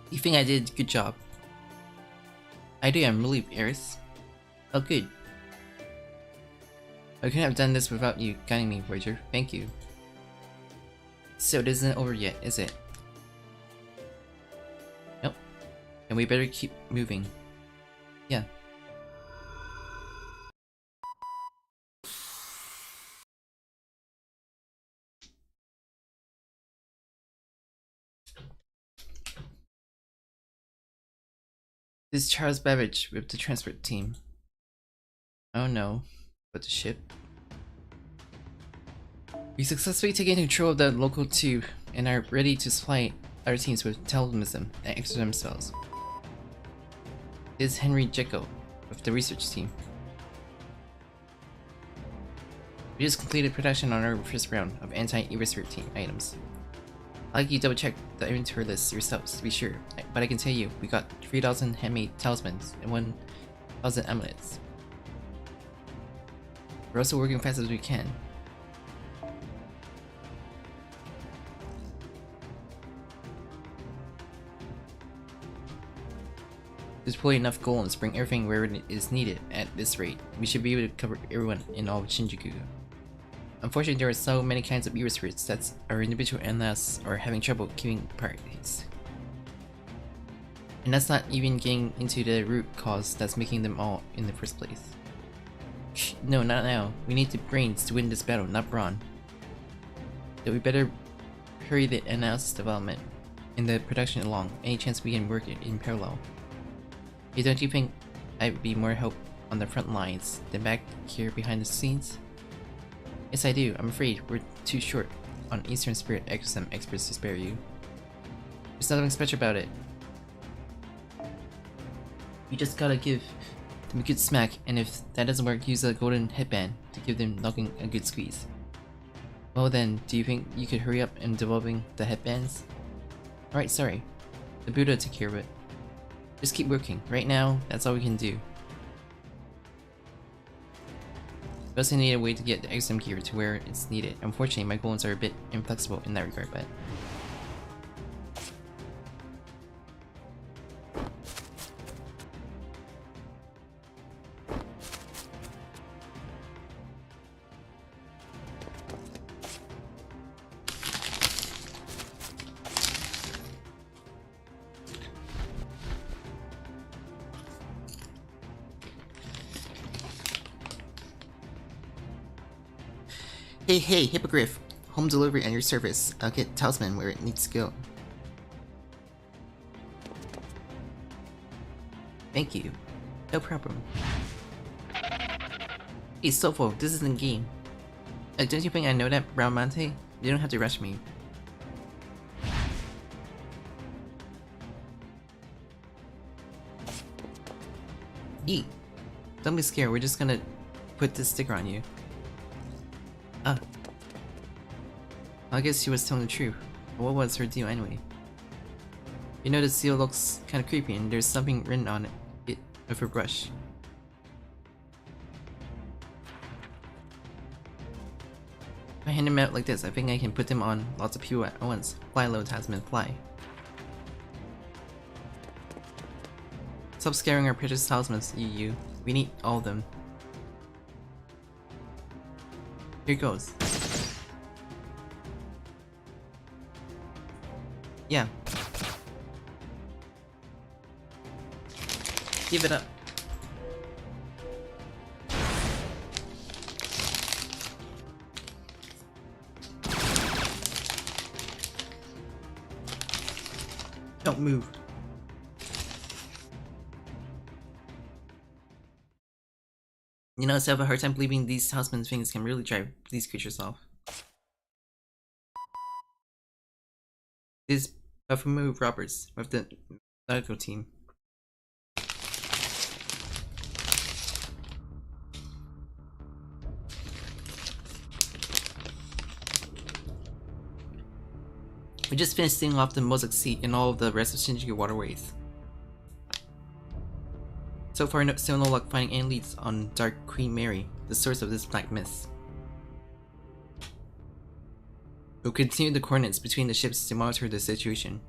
You think I did a good job? I do, I'm relieved, Eris. Oh, good. I couldn't have done this without you guiding me, Voyager. Thank you. So it isn't over yet, is it? Nope. And we better keep moving. Yeah. This is Charles Babbage with the transport team. Oh no, but the ship. We successfully taken control of the local tube and are ready to supply other teams with telemism and exosome cells. This is Henry Jekyll with the research team. We just completed production on our first round of anti-Eviscerate team items. I'd like you double check the inventory list yourselves to be sure, but I can tell you we got 3,000 handmade talismans and 1,000 amulets. We're also working fast as we can. Deploy enough gold and bring everything where it is needed. At this rate, we should be able to cover everyone in all of Shinjuku. Unfortunately, there are so many kinds of Eviscerates that our individual analysts are having trouble keeping parties. And that's not even getting into the root cause that's making them all in the first place. No, not now. We need the brains to win this battle, not brawn. So we better hurry the analysis development. in the production along. Any chance we can work it in parallel? Hey, don't you think I'd be more help on the front lines than back here behind the scenes? Yes, I do. I'm afraid we're too short on Eastern Spirit exorcism experts to spare you. There's nothing special about it. You just gotta give them a good smack, and if that doesn't work, use a golden headband to give them knocking a good squeeze. Well then, do you think you could hurry up in developing the headbands? Alright, sorry. The Buddha took care of it. Just keep working. Right now, that's all we can do. We also need a way to get the exam gear to where it's needed. Unfortunately, my goals are a bit inflexible in that regard, but... Hey, Hippogriff! Home delivery at your service. I'll get Talisman where it needs to go. Thank you. No problem. Hey, Sofo, this isn't a game. Don't you think I know that, Brown Mante? You don't have to rush me. Eat! Don't be scared, we're just gonna put this sticker on you. Ah. I guess she was telling the truth. But what was her deal anyway? You know, the seal looks kinda creepy and there's something written on it with a brush. If I hand them out like this, I think I can put them on lots of people at once. Fly low, Tasman, fly. Stop scaring our precious talismans, you. We need all of them. Here goes. Yeah. Give it up. Don't move. You know, so I have a hard time believing these talisman things can really drive these creatures off. This is Baphomet Roberts with the medical team. We just finished seeing off the Mosaic Sea and all of the rest of Shinjuku waterways. So far, still no luck finding any leads on Dark Queen Mary, the source of this black mist. We'll continue the coordinates between the ships to monitor the situation.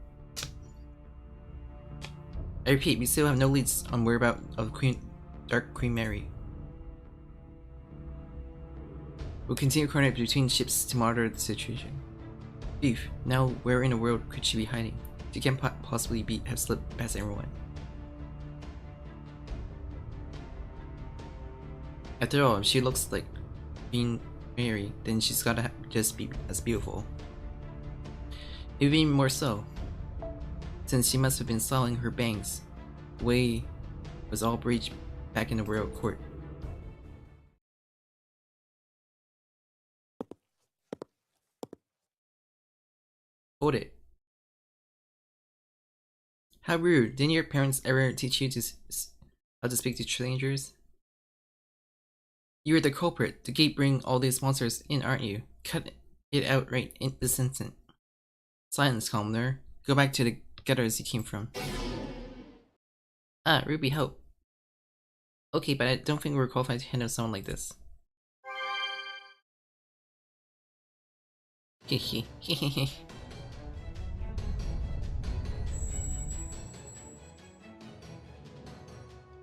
I repeat, we still have no leads on whereabouts of Dark Queen Mary. We'll continue coordinate between ships to monitor the situation. Beef, now where in the world could she be hiding? She can't possibly have slipped past everyone. After all, if she looks like Queen Mary, then she's gotta just be as beautiful. Even more so, since she must have been styling her bangs. The way was all breached back in the royal court. Hold it. How rude. Didn't your parents ever teach you how to speak to strangers? You're the culprit. The gate bring all these monsters in, aren't you? Cut it out right in this instant. Silence, Commoner. Go back to the gutters you came from. Ah, Ruby, help. Okay, but I don't think we're qualified to handle someone like this. Hehe, hehehe.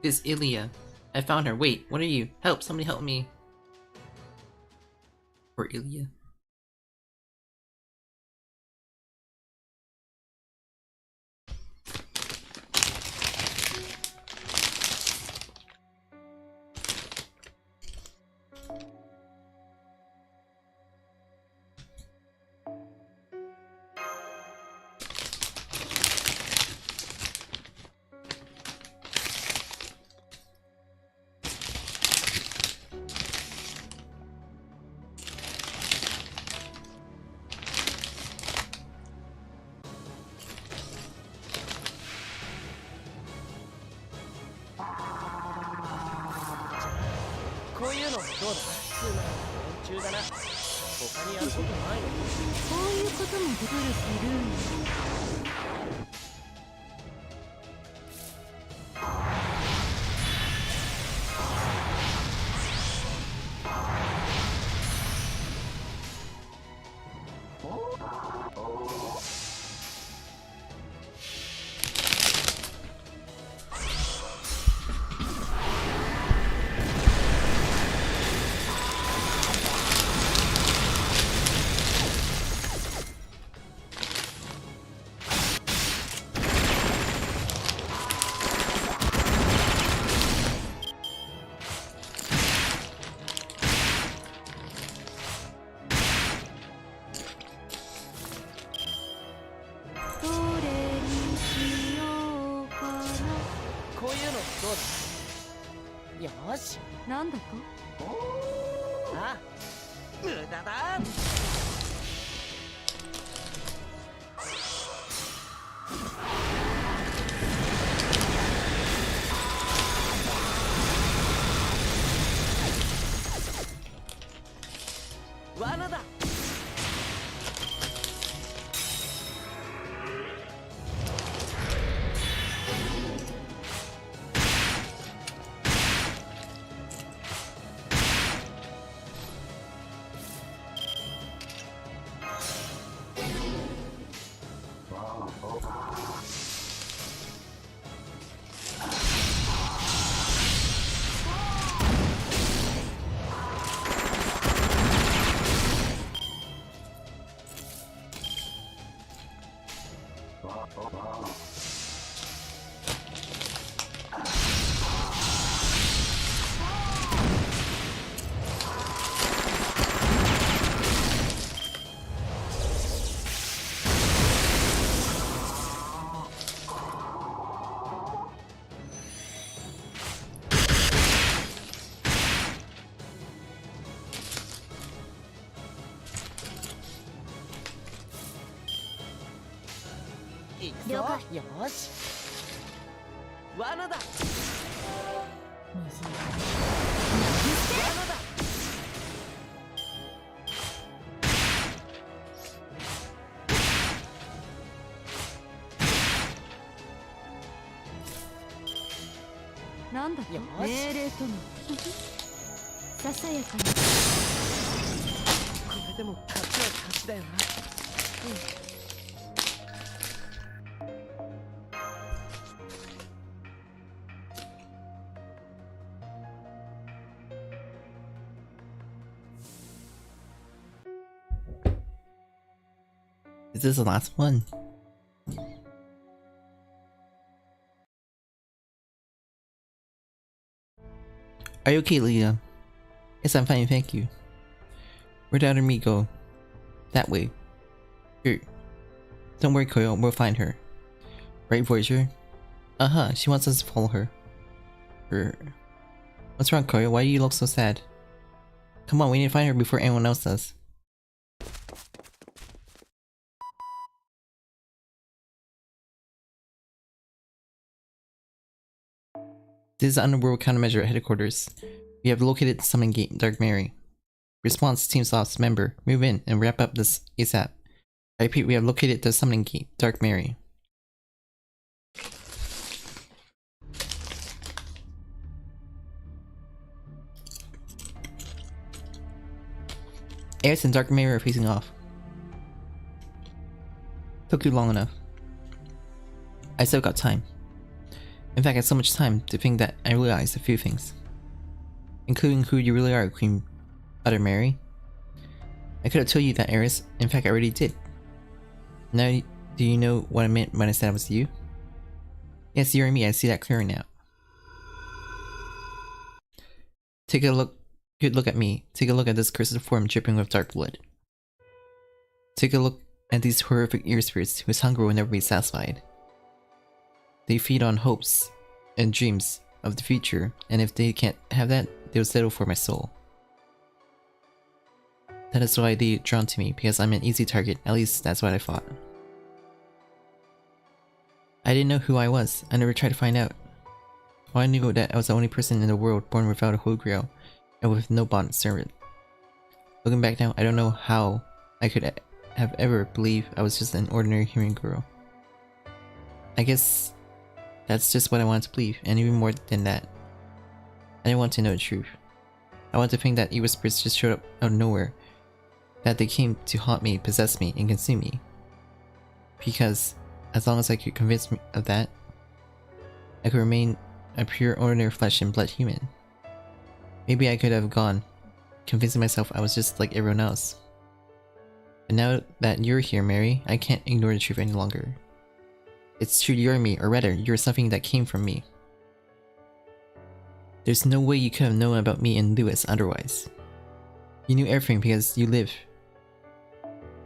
This Ilya. I found her. Wait, what are you? Help! Somebody help me! Poor Ilya. こういうのどうだ？つまり連中だな。他にやることないの？こういうこともできるルーム。よし。なんだと？ああ、無駄だ。罠だ。了解。よし。罠だ。罠だ。なんだと？よし。命令ともささやかに。これでも勝ちは勝ちだよな。Is this the last one? Are you okay, Leah? Yes, I'm fine, thank you. Where'd the other me go? That way. Here. Don't worry, Koyo, we'll find her. Right, Voyager? Uh-huh, she wants us to follow her. What's wrong, Koyo? Why do you look so sad? Come on, we need to find her before anyone else does. This is the Underworld Countermeasure at headquarters. We have located the summoning gate, Dark Mary. Response, Team Sloths, member, move in and wrap up this ASAP. I repeat, we have located the summoning gate, Dark Mary. Aerith and Dark Mary are facing off. Took you long enough. I still got time. In fact, I had so much time to think that I realized a few things. Including who you really are, Queen Butter Mary. I could have told you that, Aerith. In fact, I already did. Now, do you know what I meant when I said I was you? Yes, you and me, I see that clearer now. Take a look, good look at me. Take a look at this cursed form dripping with dark blood. Take a look at these horrific ear spirits whose hunger will never be satisfied. They feed on hopes and dreams of the future, and if they can't have that, they'll settle for my soul. That is why they're drawn to me, because I'm an easy target, at least that's what I thought. I didn't know who I was, I never tried to find out. All I knew that I was the only person in the world born without a Holy Grail, and with no bond servant. Looking back now, I don't know how I could have ever believed I was just an ordinary human girl. I guess that's just what I wanted to believe, and even more than that, I didn't want to know the truth. I wanted to think that e-whispers just showed up out of nowhere, that they came to haunt me, possess me, and consume me. Because as long as I could convince me of that, I could remain a pure ordinary flesh and blood human. Maybe I could have gone, convincing myself I was just like everyone else. But now that you're here, Mary, I can't ignore the truth any longer. It's true, you're me, or rather, you're something that came from me. There's no way you could have known about me and Lewis otherwise. You knew everything because you lived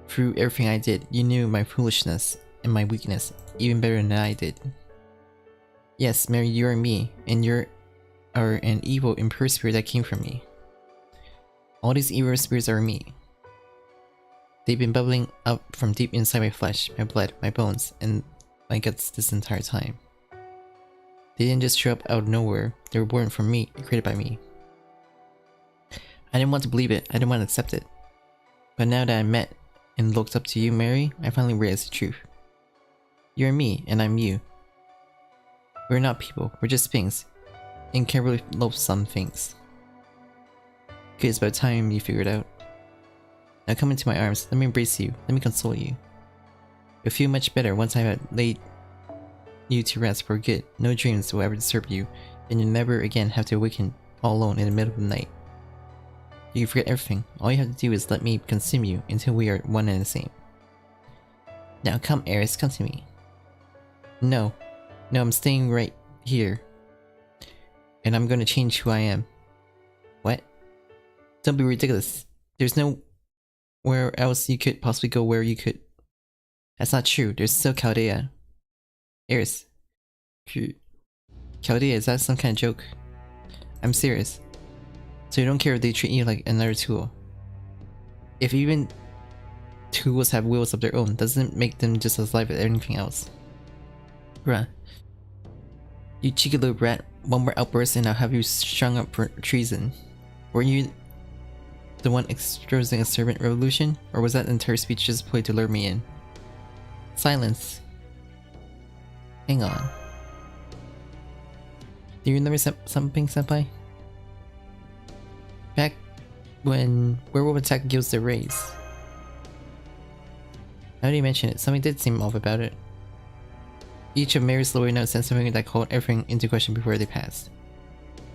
through everything I did. You knew my foolishness and my weakness even better than I did. Yes, Mary, you are me, and you are an evil, impure spirit that came from me. All these evil spirits are me. They've been bubbling up from deep inside my flesh, my blood, my bones, and my guts this entire time. They didn't just show up out of nowhere, they were born from me, created by me. I didn't want to believe it, I didn't want to accept it. But now that I met and looked up to you, Mary, I finally realized the truth. You're me, and I'm you. We're not people, we're just things. Incredibly loathsome things. Good, it's about time you figured it out. Now come into my arms, let me embrace you, let me console you. You'll feel much better once I have laid you to rest for good. No dreams will ever disturb you, and you'll never again have to awaken all alone in the middle of the night. You can forget everything. All you have to do is let me consume you until we are one and the same. Now come, Eris, come to me. No, I'm staying right here. And I'm gonna change who I am. What? Don't be ridiculous. There's nowhere else you could possibly go where you could. That's not true. There's still Chaldea. Eris. Chaldea, is that some kind of joke? I'm serious. So you don't care if they treat you like another tool. If even tools have wills of their own, doesn't make them just as alive as anything else. Bruh. You cheeky little brat, one more outburst and I'll have you strung up for treason. Were you the one exposing a servant revolution? Or was that entire speech just a ploy to lure me in? Silence. Hang on. Do you remember something, senpai? Back when werewolf attack guilds their race. Now that you mention it, something did seem off about it. Each of Mary's lower notes sent something that called everything into question before they passed.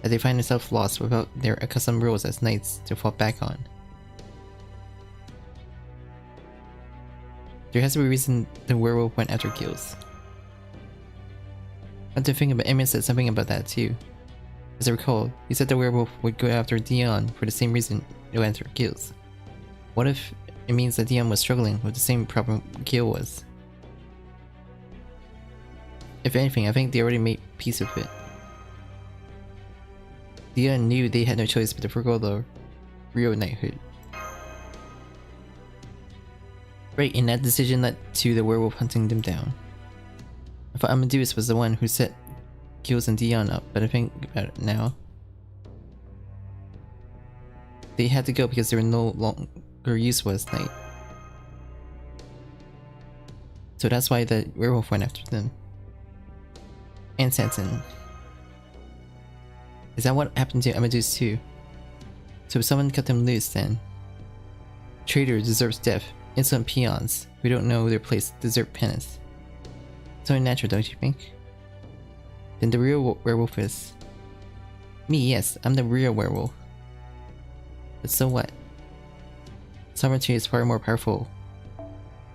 As they find themselves lost without their accustomed rules as knights to fall back on. There has to be a reason the werewolf went after guilds. I had to think about Emmett said something about that too. As I recall, he said the werewolf would go after Dion for the same reason it went after guilds. What if it means that Dion was struggling with the same problem Gil was? If anything, I think they already made peace with it. Dion knew they had no choice but to forgo the real knighthood. Right, and that decision led to the werewolf hunting them down. I thought Amadeus was the one who set Gilles and Dion up, but I think about it now. They had to go because they were no longer useful as knight. So that's why the werewolf went after them. And Sanson. Is that what happened to Amadeus too? So if someone cut them loose then? Traitor deserves death. Insolent peons who don't know their place deserve penance. It's only natural, don't you think? Then the real werewolf is... Me, yes, I'm the real werewolf. But so what? Sovereignty is far more powerful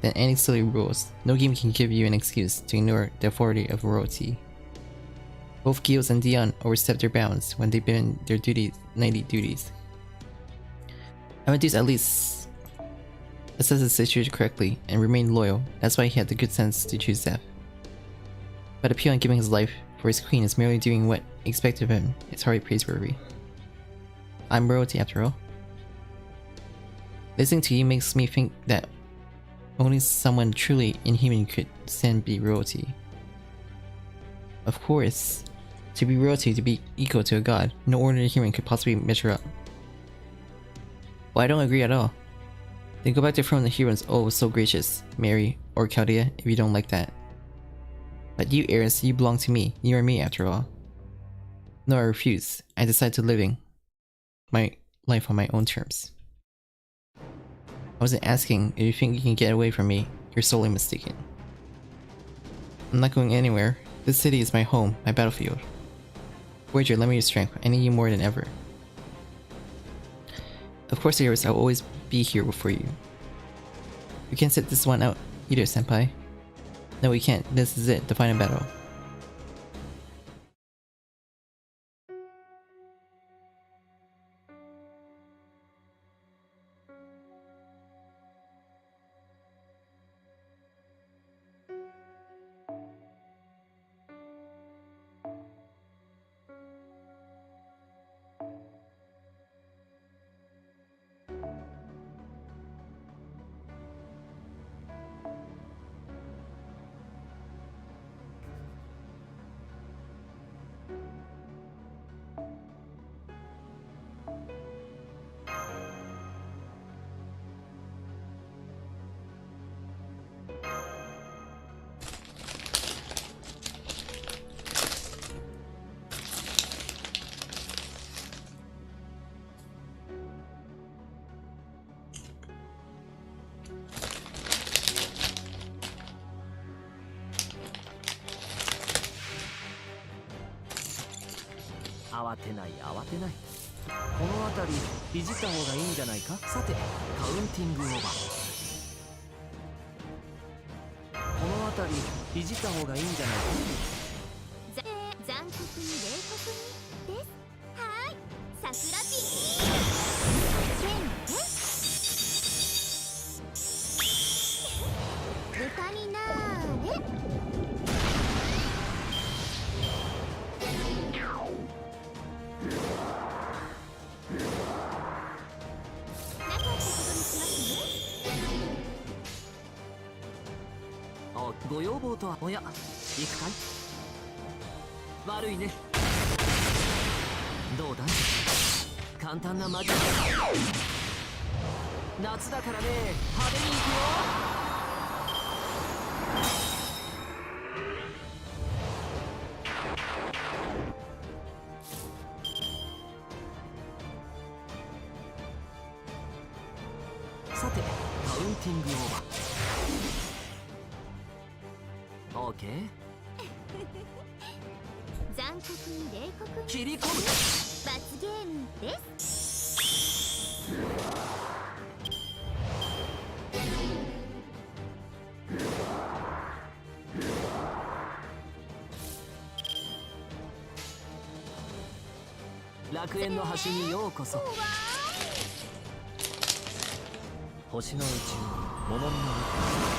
than any silly rules. No game can give you an excuse to ignore the authority of royalty. Both Gilles and Dion overstepped their bounds when they began their knightly duties. Amadeus at least assessed the situation correctly and remained loyal. That's why he had the good sense to choose death. But a peon giving his life for his queen is merely doing what expected of him. It's hardly praiseworthy. I'm royalty after all. Listening to you makes me think that only someone truly inhuman could stand be royalty. Of course, to be royalty, to be equal to a god, no ordinary human could possibly measure up. Well, I don't agree at all. Then go back to from the heroes. Oh, so gracious, Mary or Chaldea, if you don't like that. But you, Eris, you belong to me. You are me, after all. No, I refuse. I decide to living my life on my own terms. I wasn't asking if you think you can get away from me. You're solely mistaken. I'm not going anywhere. This city is my home, my battlefield. Voyager, lend me your strength. I need you more than ever. Of course, Eris, I'll always be here for you. We can't sit this one out either, senpai. No, we can't. This is it, the final battle.慌てない慌てない。この辺りいじった方がいいんじゃないか。さてカウンティングオーバー。この辺りいじった方がいいんじゃないか。残酷に冷酷にです。はい、桜ピン豚になーれ。ご要望とはおや、行くかい。悪いね。どうだい。簡単なマジックだ。夏だからね、派手に行くよ。さてカウンティングオーバー。オーケー。残酷に冷酷に切り込む。罰ゲームです。楽園の端にようこそ。星の宇宙物見の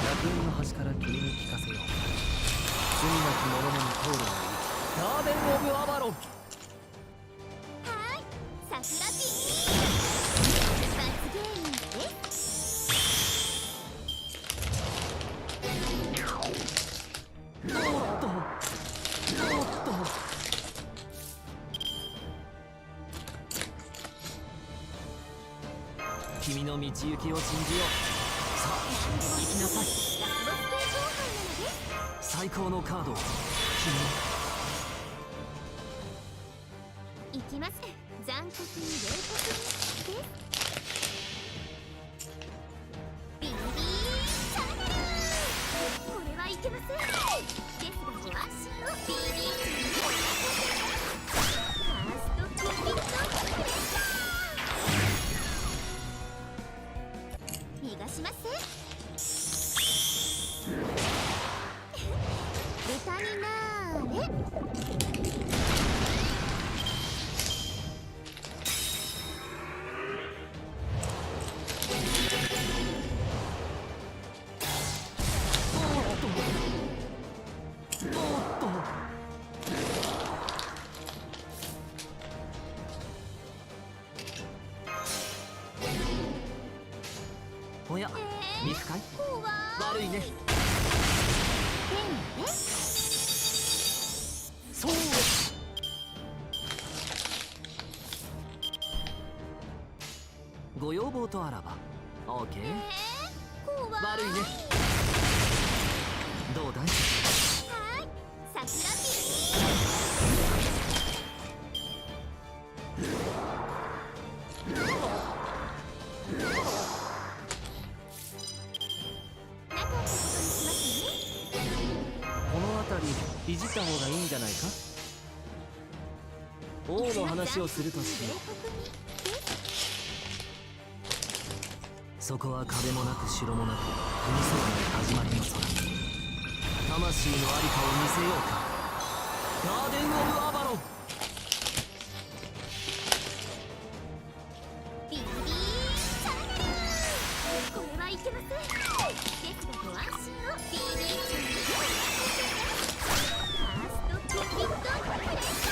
楽園の端から君に聞かせよう。罪なき者の通るがいい。ガーデン・オブ・アバロン。はい、桜ピン罰ゲームです。おっとおっと。君の道行きを信じよう。さあ行きなさい。最高のカードを君に行きます。残酷に冷酷にです。ビリビーチャンネル。これはいけません。ですがご安心を。ビリビーファーストキュービットプレッシャー。逃がしません。豚になーれ。おや、ミクかい。悪いね。そうご要望とあらば OK。 怖い。悪いね。どうだい？はい、桜この辺りいじった方がいいんじゃないか。王の話をするとしよう。そこは壁もなく城もなく踏みそうな始まりの空。魂のありかを見せようか。ガーデン・オブ・アバロン。ビビーチャンネル。これはいけません。ですがご安心を。ビビーちゃんにファーストコピットプレッシャー。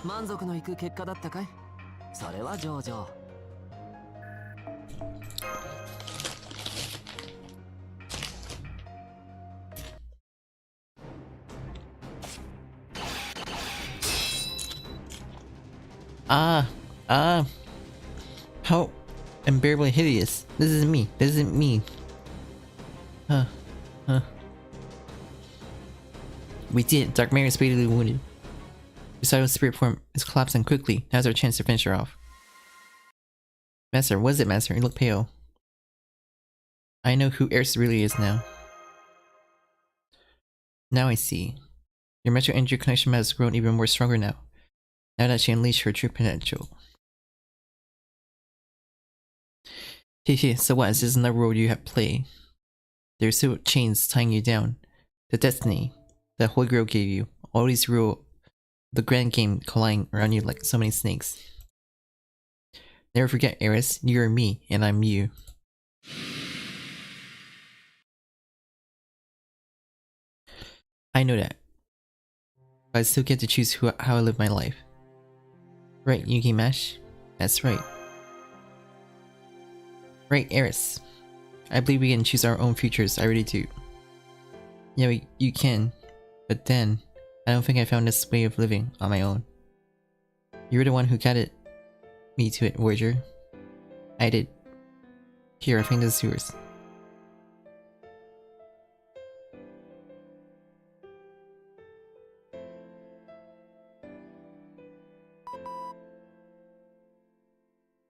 満足のいく結果だったかい？それは上々。How unbearably hideous. This isn't me. This isn't me. We did. Dark Mary is fatally wounded. Recitals spirit form is collapsing quickly. Now's our chance to finish her off. Master, what is it, Master? You look pale. I know who Eris really is now. Now I see. Your mental energy connection has grown even more stronger now. Now that she unleashed her true potential. Hehe, so what? Is this another role you have played? There's still chains tying you down. The destiny that Holy Grail gave you. All these rule the grand game colliding around you like so many snakes. Never forget, Eris, you're me, and I'm you. I know that. But I still get to choose how I live my life. Right, Yuki Mash? That's right. Right, Eris. I believe we can choose our own futures, I really do. Yeah, you can. But then, I don't think I found this way of living on my own. You were the one who guided me to it, Voyager. I did. Here, I think this is yours.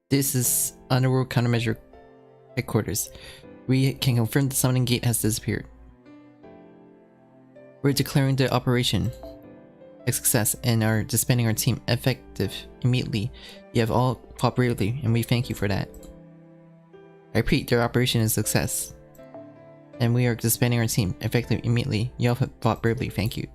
This is Underworld Countermeasure Headquarters. We can confirm the summoning gate has disappeared. We're declaring the operation a success and are disbanding our team effective immediately. You have all fought bravely, and we thank you for that. I repeat, their operation is a success. And we are disbanding our team effective immediately. You all have fought bravely, thank you.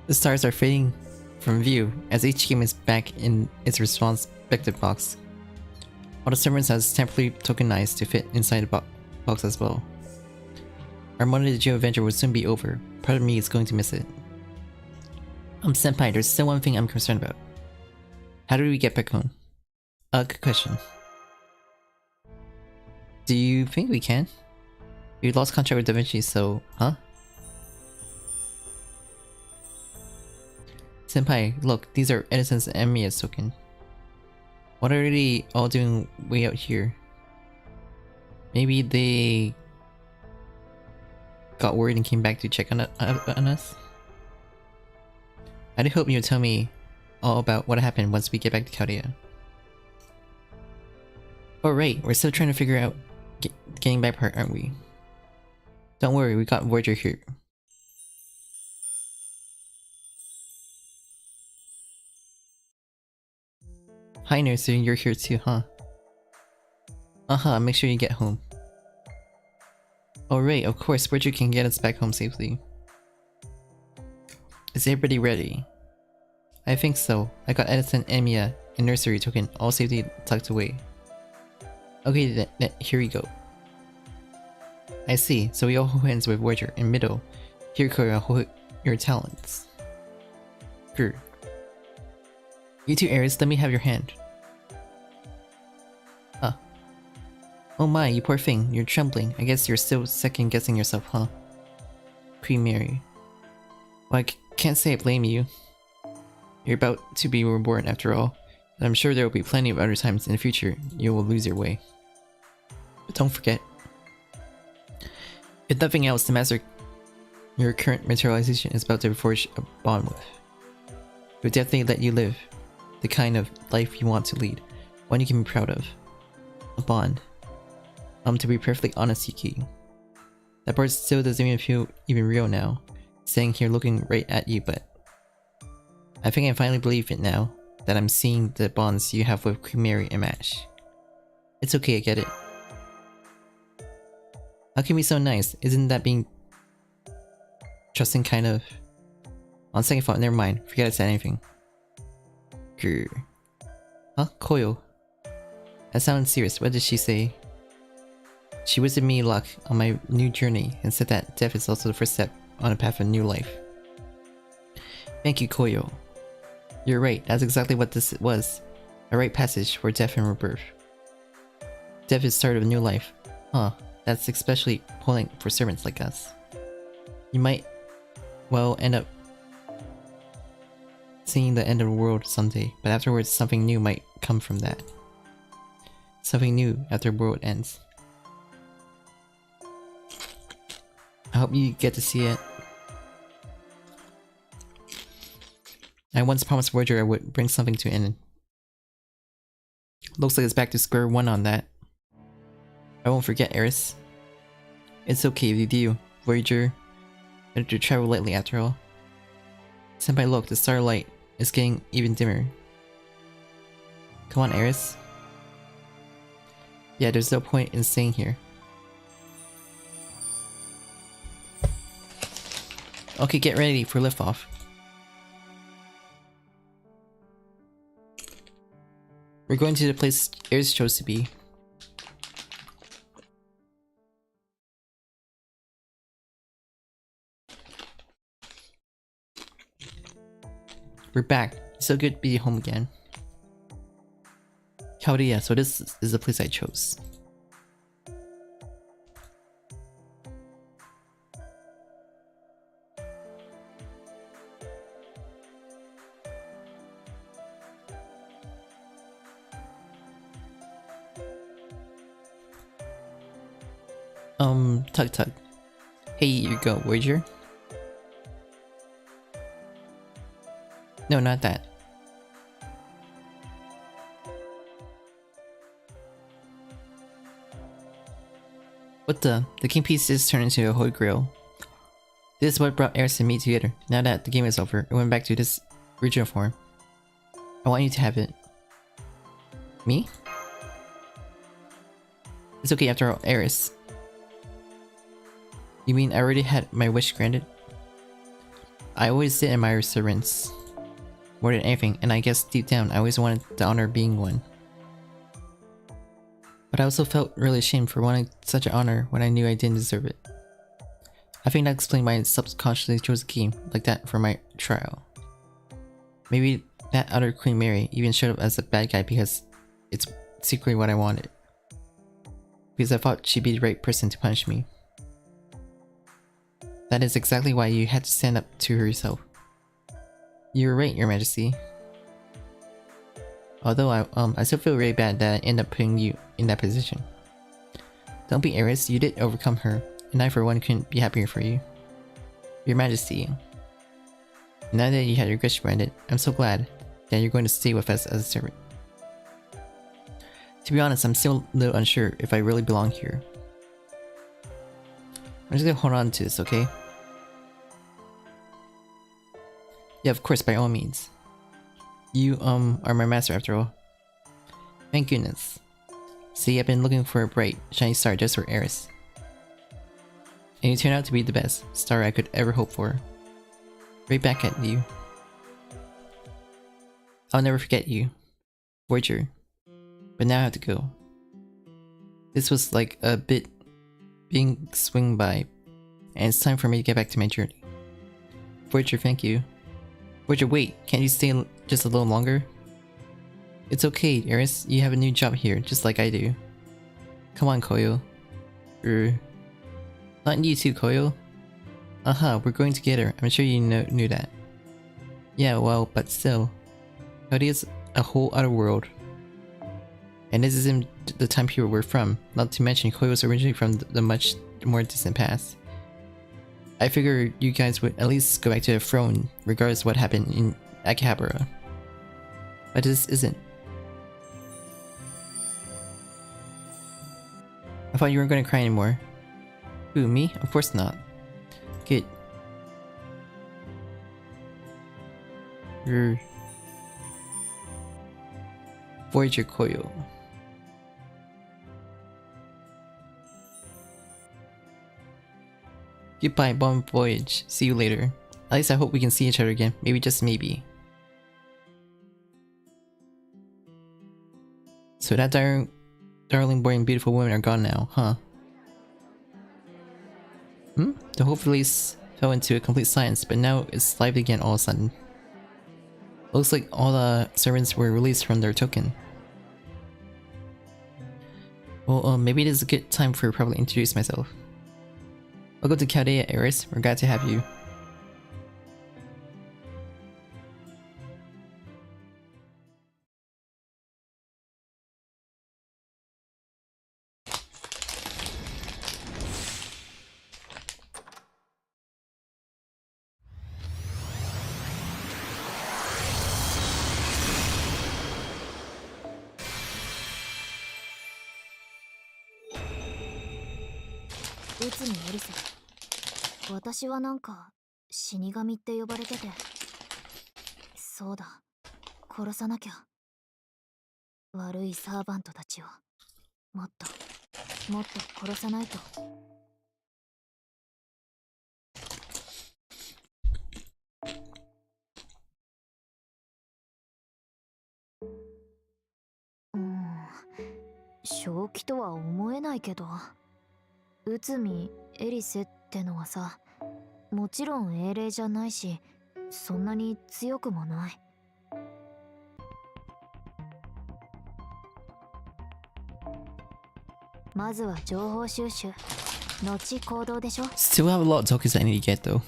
The stars are fading from view as each game is back in its respective box. All the servants has temporarily tokenized to fit inside the box as well. Our Monday Geo adventure will soon be over. Part of me is going to miss it. Senpai, there's still one thing I'm concerned about. How do we get back home? Good question. Do you think we can? We lost contact with Da Vinci, so, huh? Senpai, look, these are Edison's and Mia's token. What are they all doing way out here? Maybe they got worried and came back to check on us? I do hope you'll tell me all about what happened once we get back to Chaldea. Oh right, we're still trying to figure out getting back part, aren't we? Don't worry, we got Voyager here. Hi nursery, you're here too, huh? Make sure you get home. Oh right, of course, Bridger can get us back home safely. Is everybody ready? I think so. I got Edison and Mia and nursery token, all safely tucked away. Okay then, here we go. I see, so we all hold hands with Bridger in middle. Here Koya, hold your talents. Grr. You two Aries, let me have your hand. Oh my, you poor thing, you're trembling. I guess you're still second guessing yourself, huh? Queen Mary. Well, I can't say I blame you. You're about to be reborn after all, and I'm sure there will be plenty of other times in the future you will lose your way. But don't forget, if nothing else, the master your current materialization is about to forge a bond with will definitely let you live the kind of life you want to lead, one you can be proud of. A bond. To be perfectly honest, Yuki, that part still doesn't even feel even real now, sitting here looking right at you, but I think I finally believe it now, that I'm seeing the bonds you have with Queen Mary and Mash. It's okay, I get it. How can we be so nice? Isn't that being trusting kind of? On second thought, never mind, forget I said anything. Grr. Huh? Koyo? That sounds serious, what did she say? She wished me luck on my new journey and said that death is also the first step on a path of new life. Thank you, Koyo. You're right, that's exactly what this was. A rite passage for death and rebirth. Death is the start of a new life. Huh, that's especially pulling for servants like us. You might, well, end up seeing the end of the world someday, but afterwards something new might come from that. Something new after the world ends. I hope you get to see it. I once promised Roger I would bring something to an end. Looks like it's back to square one on that. I won't forget, Eris. It's okay if you do, Voyager. Better to travel lightly after all. Senpai, look, the starlight is getting even dimmer. Come on, Eris. Yeah, there's no point in staying here. Okay, get ready for liftoff. We're going to the place Eris chose to be. We're back. So good to be home again. Howdy, yeah, so this is the place I chose. Tug Tug. Hey, you go, Voyager. No, not that. What the? The king piece is turned into a holy grail. This is what brought Eris and me together. Now that the game is over, it went back to this original form. I want you to have it. Me? It's okay after all, Eris. You mean I already had my wish granted? I always did admire servants more than anything, and I guess deep down I always wanted the honor of being one. But I also felt really ashamed for wanting such an honor when I knew I didn't deserve it. I think that explained why I subconsciously chose a game like that for my trial. Maybe that other Queen Mary even showed up as a bad guy because it's secretly what I wanted. Because I thought she'd be the right person to punish me. That is exactly why you had to stand up to her yourself. You were right, Your Majesty. Although I still feel really bad that I ended up putting you in that position. Don't be Eris, you did overcome her, and I for one couldn't be happier for you. Your Majesty. Now that you had your wish granted, I'm so glad that you're going to stay with us as a servant. To be honest, I'm still a little unsure if I really belong here. I'm just gonna hold on to this, okay? Yeah, of course, by all means. You, are my master after all. Thank goodness. See, I've been looking for a bright, shiny star just for Eris. And you turned out to be the best star I could ever hope for. Right back at you. I'll never forget you, Voyager. But now I have to go. This was like a bit being swung by, and it's time for me to get back to my journey. Voyager, thank you. Voyager, wait, can't you stay just a little longer? It's okay, Eris, you have a new job here, just like I do. Come on, Koyo. Not you too, Koyo. We're going together, I'm sure you knew that. Yeah, well, but still. Cody is a whole other world. And this isn't the time period we're from, not to mention Koyo was originally from the much more distant past. I figure you guys would at least go back to the throne, regardless of what happened in Akihabara. But this isn't. I thought you weren't going to cry anymore. Who, me? Of course not. Good. Voyager Koyo. Goodbye, bon voyage. See you later. At least I hope we can see each other again. Maybe, just maybe. So that darling boy and beautiful woman are gone now, huh? The whole release fell into a complete silence, but now it's lively again all of a sudden. Looks like all the servants were released from their token. Well, maybe it is a good time for probably introduce myself. Welcome to Chaldea, Eris. We're glad to have you. Utsumi Elisa. 私はなんか死神って呼ばれてて。そうだ。殺さなきゃ。悪いサーバントたちをもっと殺さないと。正気とは思えないけど。内海エリセってのはさ、もちろん英霊じゃないし、そんなに強くもない。まずは情報収集、後行動でしょ。Still have a lot of tokens I need to get though. .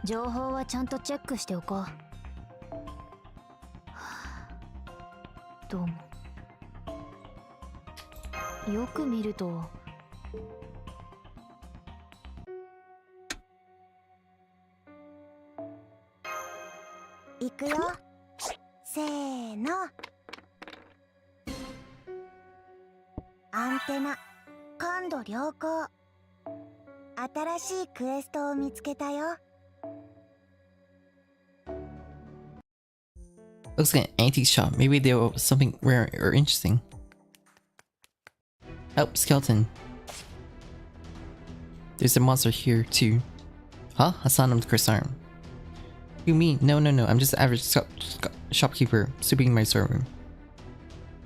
情報はちゃんとチェックしておこう。どうも。よく見ると。いくよ。せーの。アンテナ感度良好。新しいクエストを見つけたよ。Looks like an antique shop. Maybe there was something rare or interesting. Help, skeleton. There's a monster here too. Huh? Hassan of the cursed arm. You mean? No. I'm just an average shopkeeper sweeping my storeroom.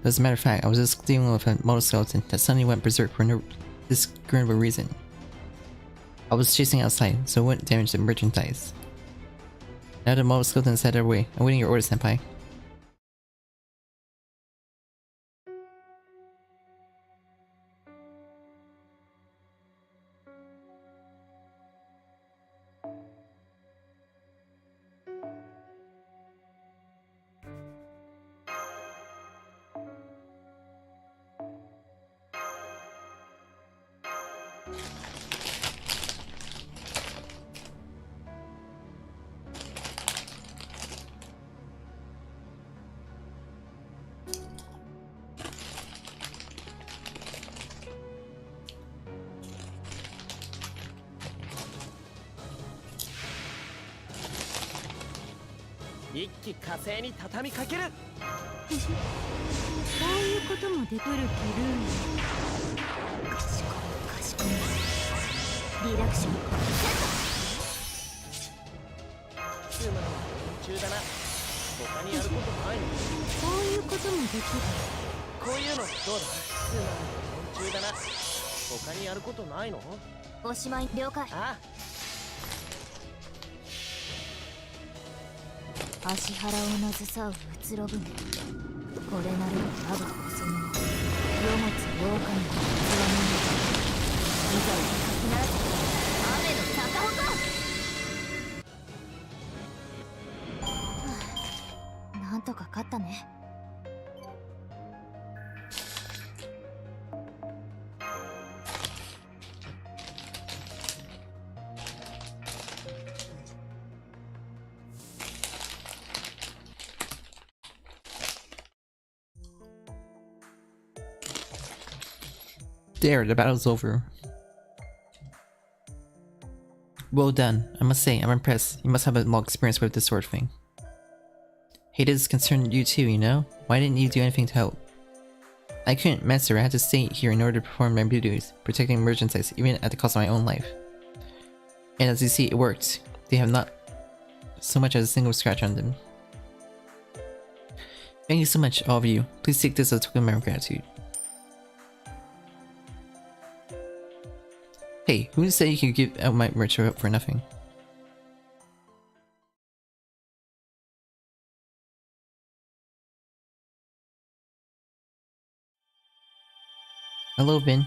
As a matter of fact, I was just dealing with a model skeleton that suddenly went berserk for no discernible reason. I was chasing outside, so it wouldn't damage the merchandise. Now the model skeleton is headed away. I'm waiting your order, senpai. 一気火星に畳みかける。こういうこともできる気ルーム。かしこみかしこみ。リダクションツーマン夢中だな。他にやることないの？こういうこともできる。こういうのどうだ？ツーマン夢中だな。他にやることないの？おしまい。了解。あ足腹をなずさううつろ船。これなる我が細身の世持つ狼の器の中。いざよかき鳴らせ雨の逆鉾。はあ、なんとか勝ったね。There, the battle's over. Well done. I must say, I'm impressed. You must have a long experience with this sort of thing. Hey, this concerned you too, you know? Why didn't you do anything to help? I couldn't, Master. I had to stay here in order to perform my duties, protecting merchandise, even at the cost of my own life. And as you see, it worked. They have not so much as a single scratch on them. Thank you so much, all of you. Please take this as a token of my gratitude. Hey, who said you could give out my merch for nothing? Hello, Vin.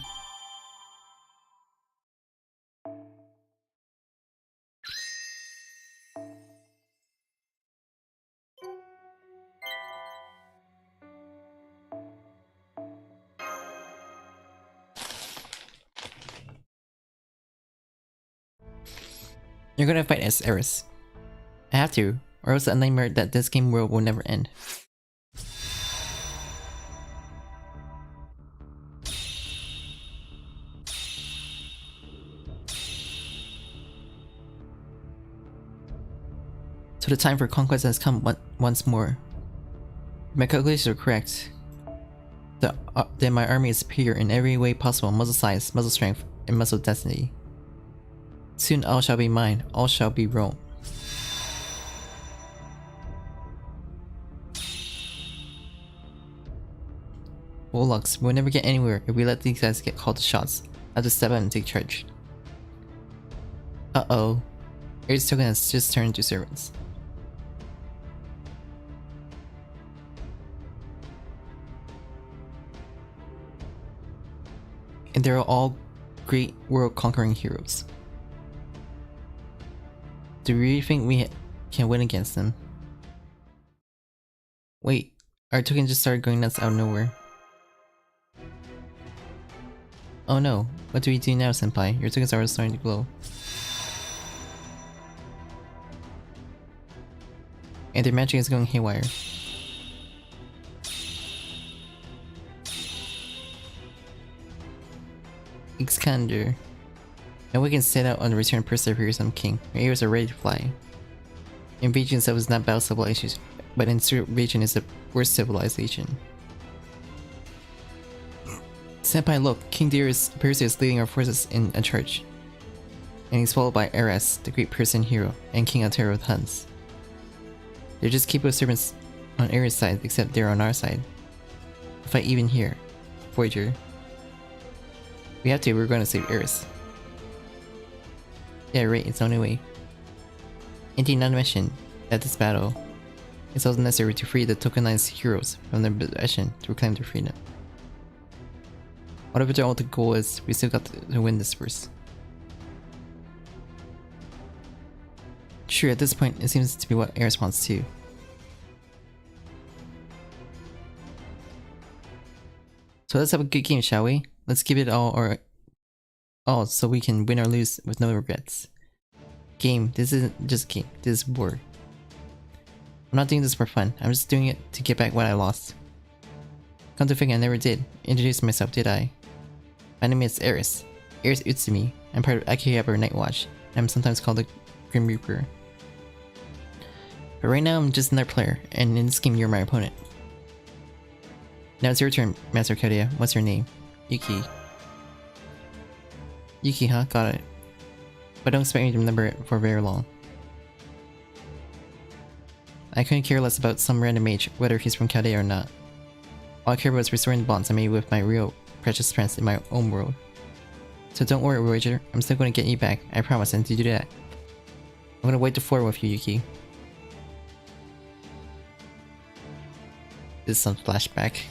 You're gonna fight as Eris. I have to, or else a nightmare that this game world will never end. So the time for conquest has come once more. My calculations are correct. Then my army is superior in every way possible: muzzle size, muzzle strength, and muzzle destiny. Soon all shall be mine, all shall be Rome. Warlocks, we'll never get anywhere if we let these guys get called the shots. I have to step out and take charge. Uh-oh. Ares token has just turned into servants. And they're all great world-conquering heroes. Do we really think we can win against them? Wait, our token just started going nuts out of nowhere. Oh no, what do we do now, senpai? Your tokens are starting to glow. And their magic is going haywire. Iskander. Now we can set out on the return perseverance of King. Our arrows are ready to fly. Invasion itself is not battle civilization, but invasion is the worst civilization. Senpai, look, King Darius appears is leading our forces in a charge. And he's followed by Ares, the great Persian hero, and King Altero with Huns. They're just capable servants on Ares' side, except they're on our side. We'll fight even here. Voyager. We have to, we're going to save Ares. Yeah, right, it's the only way. Indeed, not to mention that this battle is also necessary to free the tokenized heroes from their possession to reclaim their freedom. Whatever their ultimate goal is, we still got to win this first. Sure, at this point, it seems to be what Ares wants too. So let's have a good game, shall we? Let's give it all so we can win or lose with no regrets. Game, this isn't just a game, this is war. I'm not doing this for fun, I'm just doing it to get back what I lost. Come to think, I never did introduce myself, did I? My name is Ares Utsumi. I'm part of Akihabara Night Watch, and I'm sometimes called the Grim Reaper. But right now I'm just another player, and in this game you're my opponent. Now it's your turn, Master Kadia. What's your name? Yuki. Yuki, huh? Got it. But don't expect me to remember it for very long. I couldn't care less about some random mage, whether he's from Kadia or not. All I care about is restoring the bonds I made with my real precious friends in my own world. So don't worry, Voyager. I'm still going to get you back. I promise, and to do that, I'm going to wipe the floor with you, Yuki. This is some flashback.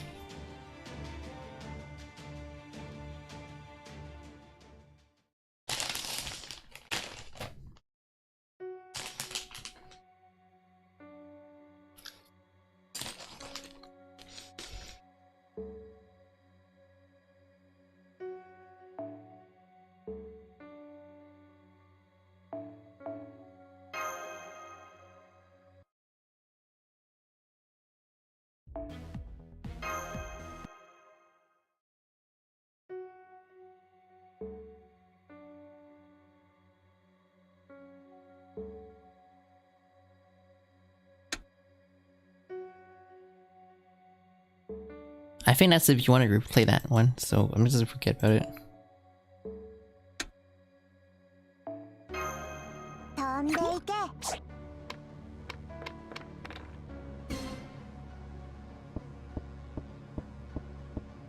I think that's if you want to replay that one, so I'm just gonna forget about it. 飛んでいけ。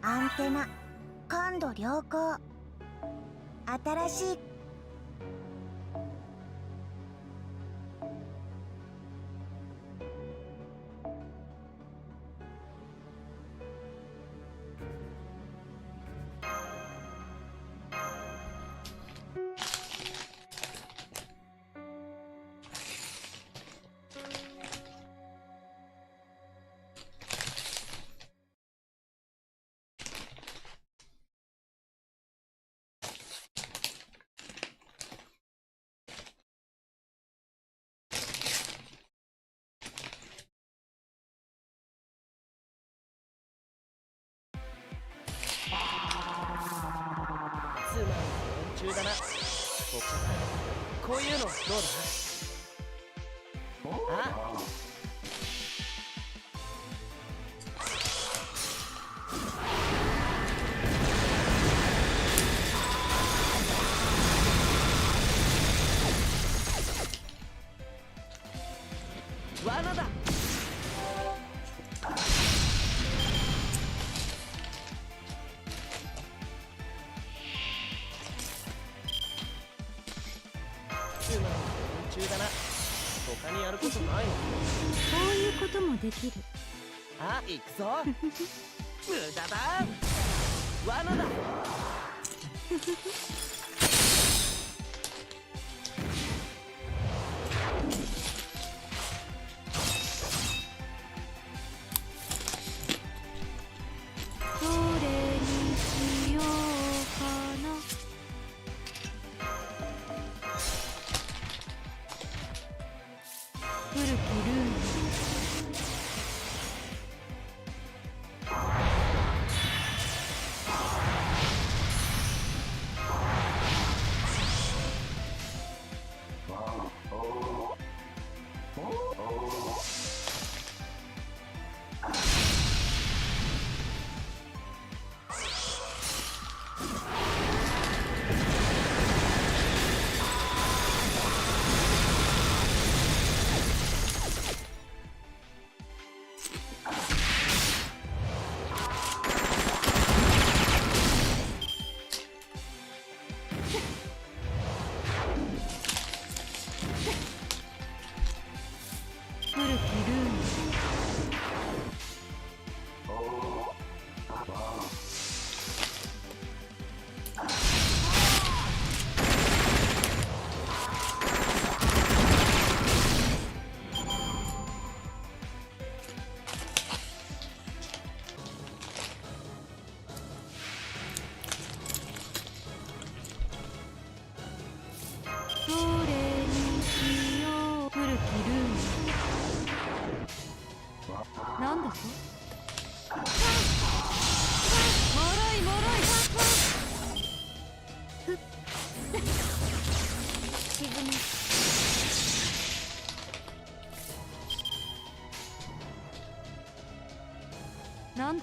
アンテナ感度良好。新しい中だな。こういうのどうだ？あ？罠だ。中だな。他にやることないの？こういうこともできる。あ、行くぞ。無駄だ。罠だ。どれにしようかな。古きルール。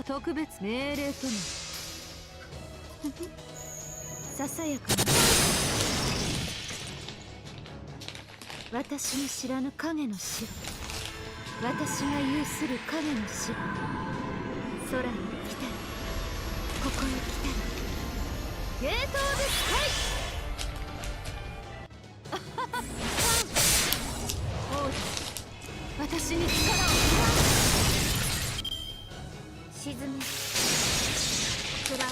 特別命令ともささやかな私の知らぬ影の城、私が有する影の城、空に来たりここへ来たり、ゲートオブスカイ。王子、私に力を沈む暗い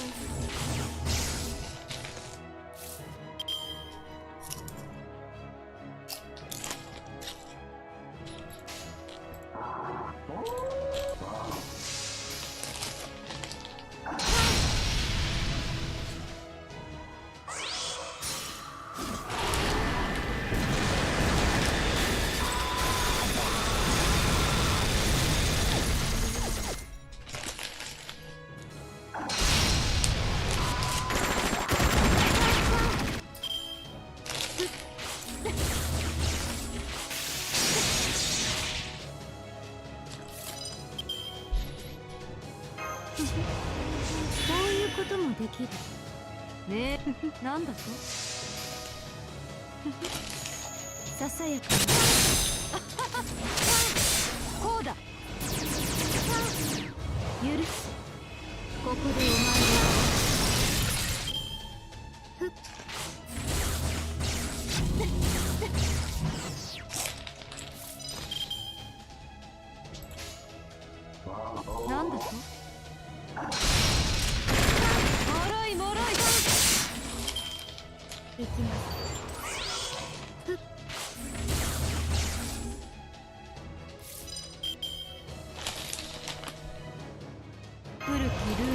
そういうこともできるねえ。なんだとささやかなこうだ許す。ここでお前はふっなんだともろいもろい行きますふっ古きルー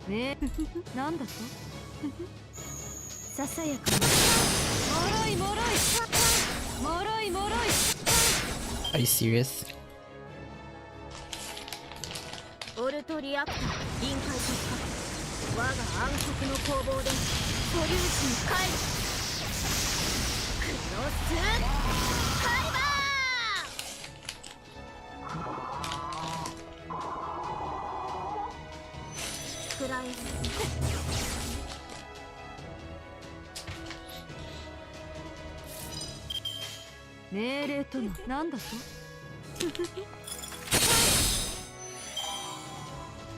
ムねえなんだとささやかなもろいもろいもろいもろい。 Are you serious? オルトリアクター臨界突破。我が暗黒の攻防で素粒子に帰る。クロスファイバー。暗い命令ともなんだと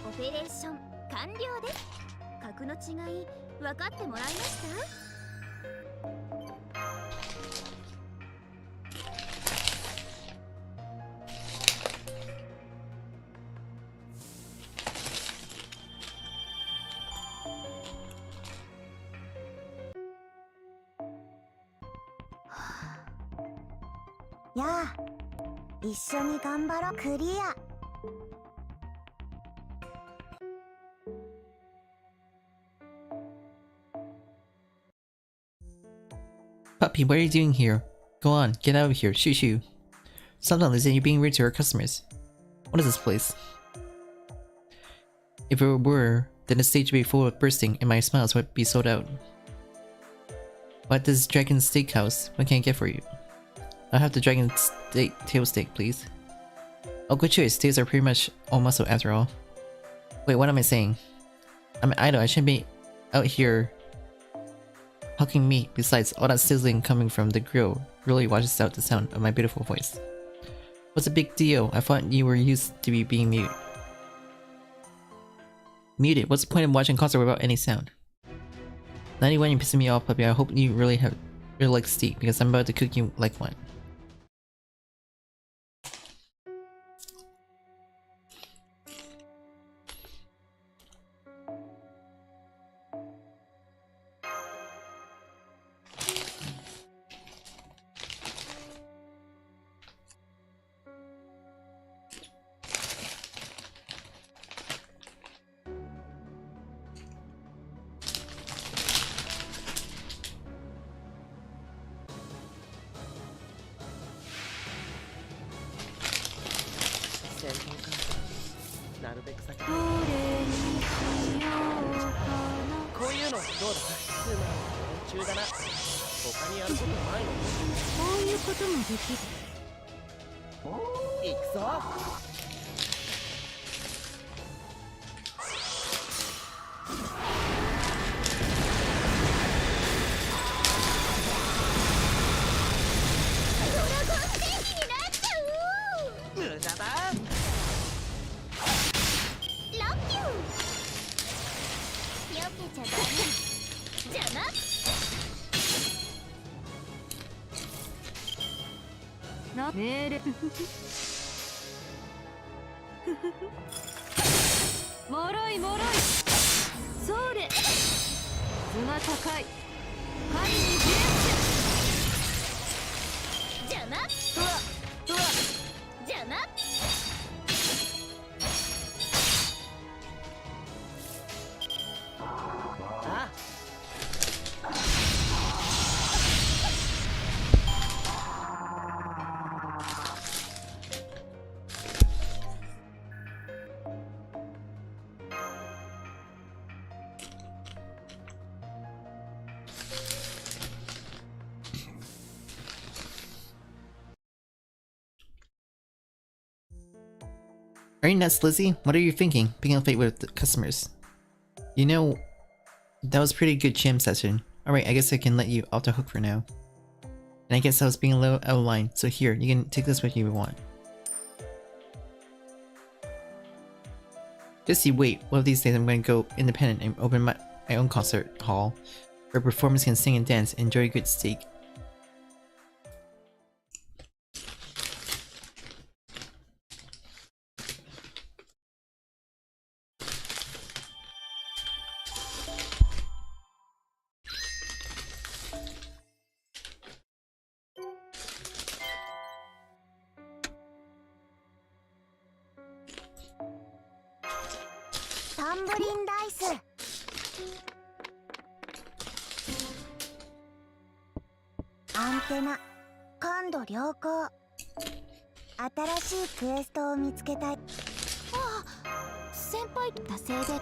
オペレーション完了です。格の違い分かってもらいましたやあ、一緒に頑張ろう。クリア。Puppy, what are you doing here? Go on, get out of here, shoo shoo. Stop telling Lizzie you're being rude to our customers. What is this place? If it were, then the stage would be full of bursting and my smiles would be sold out. What does Dragon Steakhouse? What can I get for you? I'll have the Dragon tail steak, please. Oh, good choice. Steaks are pretty much all muscle after all. Wait, what am I saying? I'm an idol. I shouldn't be out here hucking meat. Besides, all that sizzling coming from the grill really washes out the sound of my beautiful voice. What's the big deal? I thought you were used to being mute. Muted? What's the point of watching a concert without any sound? 91, you're pissing me off, puppy. I hope you really like steak, because I'm about to cook you like one. な命令もろいもろいそれ図が高い神にジェスチャーじゃなじゃなあ Are you nuts, Lizzie? What are you thinking? Picking a fight with the customers. You know, that was a pretty good jam session. Alright, I guess I can let you off the hook for now. And I guess I was being a little out of line, so here, you can take this what you want. Just you wait, one of these days I'm going to go independent and open my own concert hall, where performers can sing and dance and enjoy a good steak.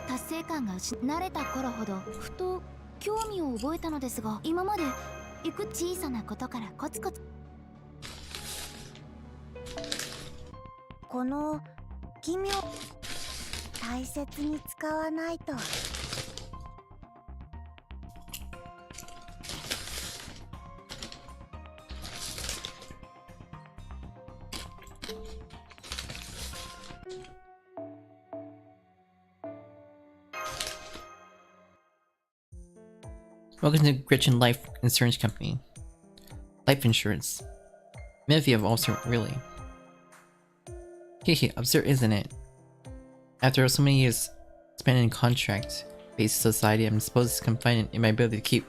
達成感が慣れた頃ほどふと興味を覚えたのですが、今までいく小さなことからコツコツこの奇妙大切に使わないと。Welcome to Gretchen Life Insurance Company. Life insurance. Mesiah also, really. Hehe, absurd, isn't it? After so many years spent in contract-based society, I'm supposed to confide in my ability to keep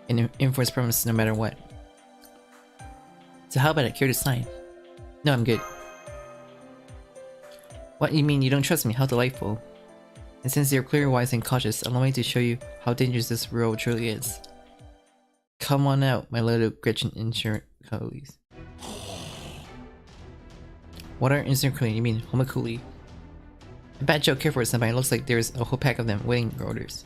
an enforced promise no matter what. So how about it? Care to sign? No, I'm good. What, you mean you don't trust me? How delightful. And since you're clear, wise, and cautious, allow me to show you how dangerous this world truly is. Come on out, my little Gretchen insurance colleagues. What are insurance colleagues? You mean homokuli? A bad joke, care for somebody. It looks like there's a whole pack of them waiting for orders.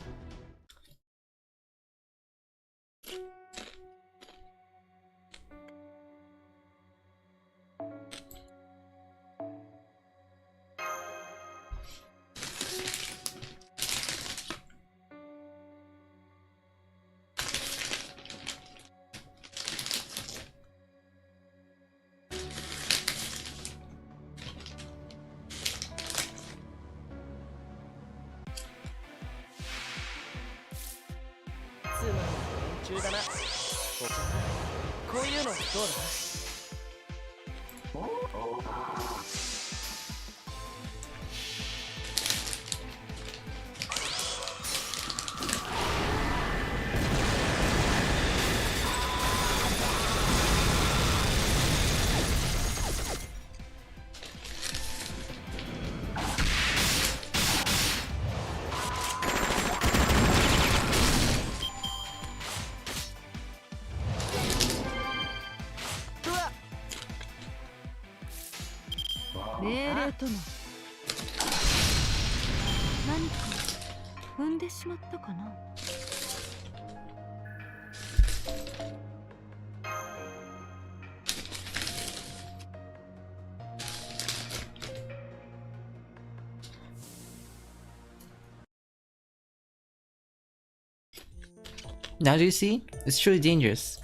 Now do you see? It's truly dangerous.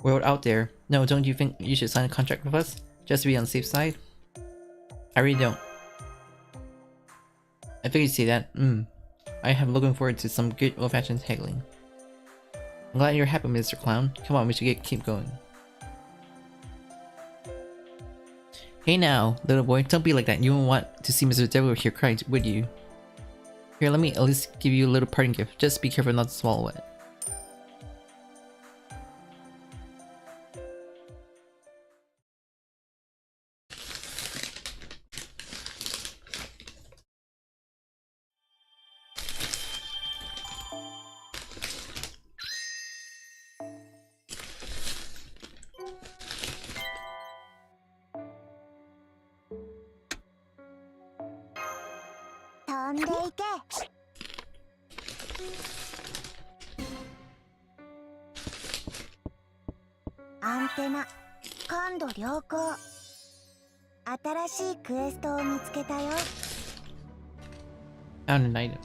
World out there. No, don't you think you should sign a contract with us? Just to be on the safe side? I really don't. I figured you'd say that. I am looking forward to some good old-fashioned haggling. I'm glad you're happy, Mr. Clown. Come on, we should keep going. Hey now, little boy, don't be like that. You wouldn't want to see Mr. Devil here cry, would you? Here, let me at least give you a little parting gift. Just be careful not to swallow it.アンテナ感度良好。新しいクエストを見つけたよ。 Found an item.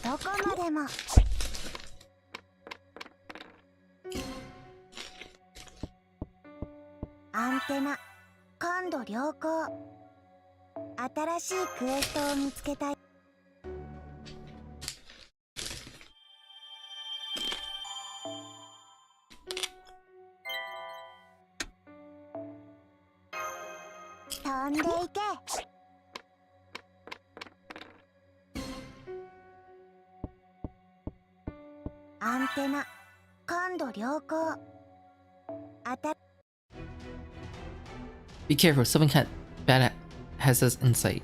どこまでも。アンテナ感度良好。新しいクエストを見つけたい。飛んでいけ。アンテナ感度良好。Be careful, something bad has us in sight.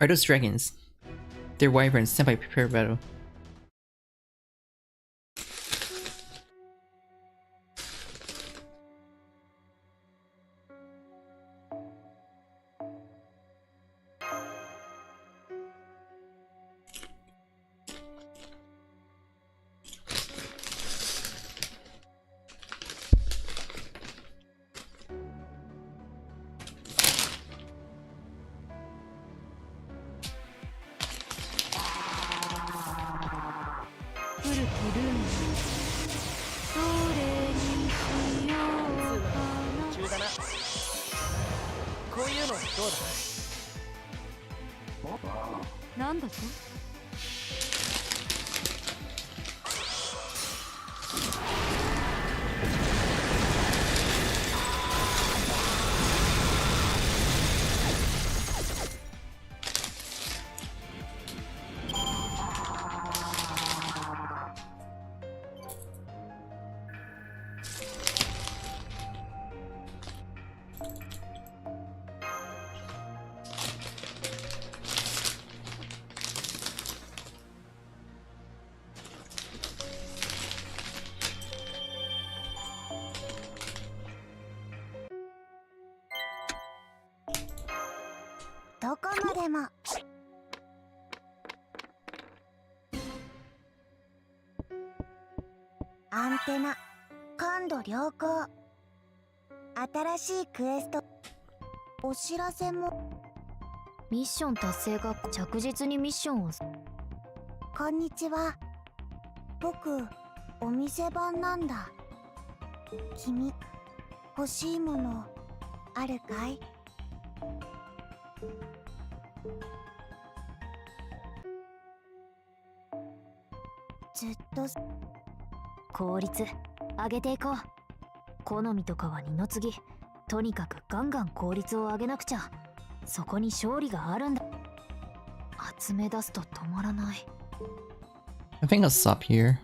Are those dragons? They're wyverns, stand by, prepare battle. でも。アンテナ感度良好。新しいクエストお知らせも。ミッション達成が着実にミッションを。こんにちは。僕お店番なんだ。君欲しいものあるかい？ずっと効率上げていこう。好みとかは二の次。とにかくガンガン効率を上げなくちゃ。そこに勝利があるんだ。集め出すと止まらない。 I think I'll stop here.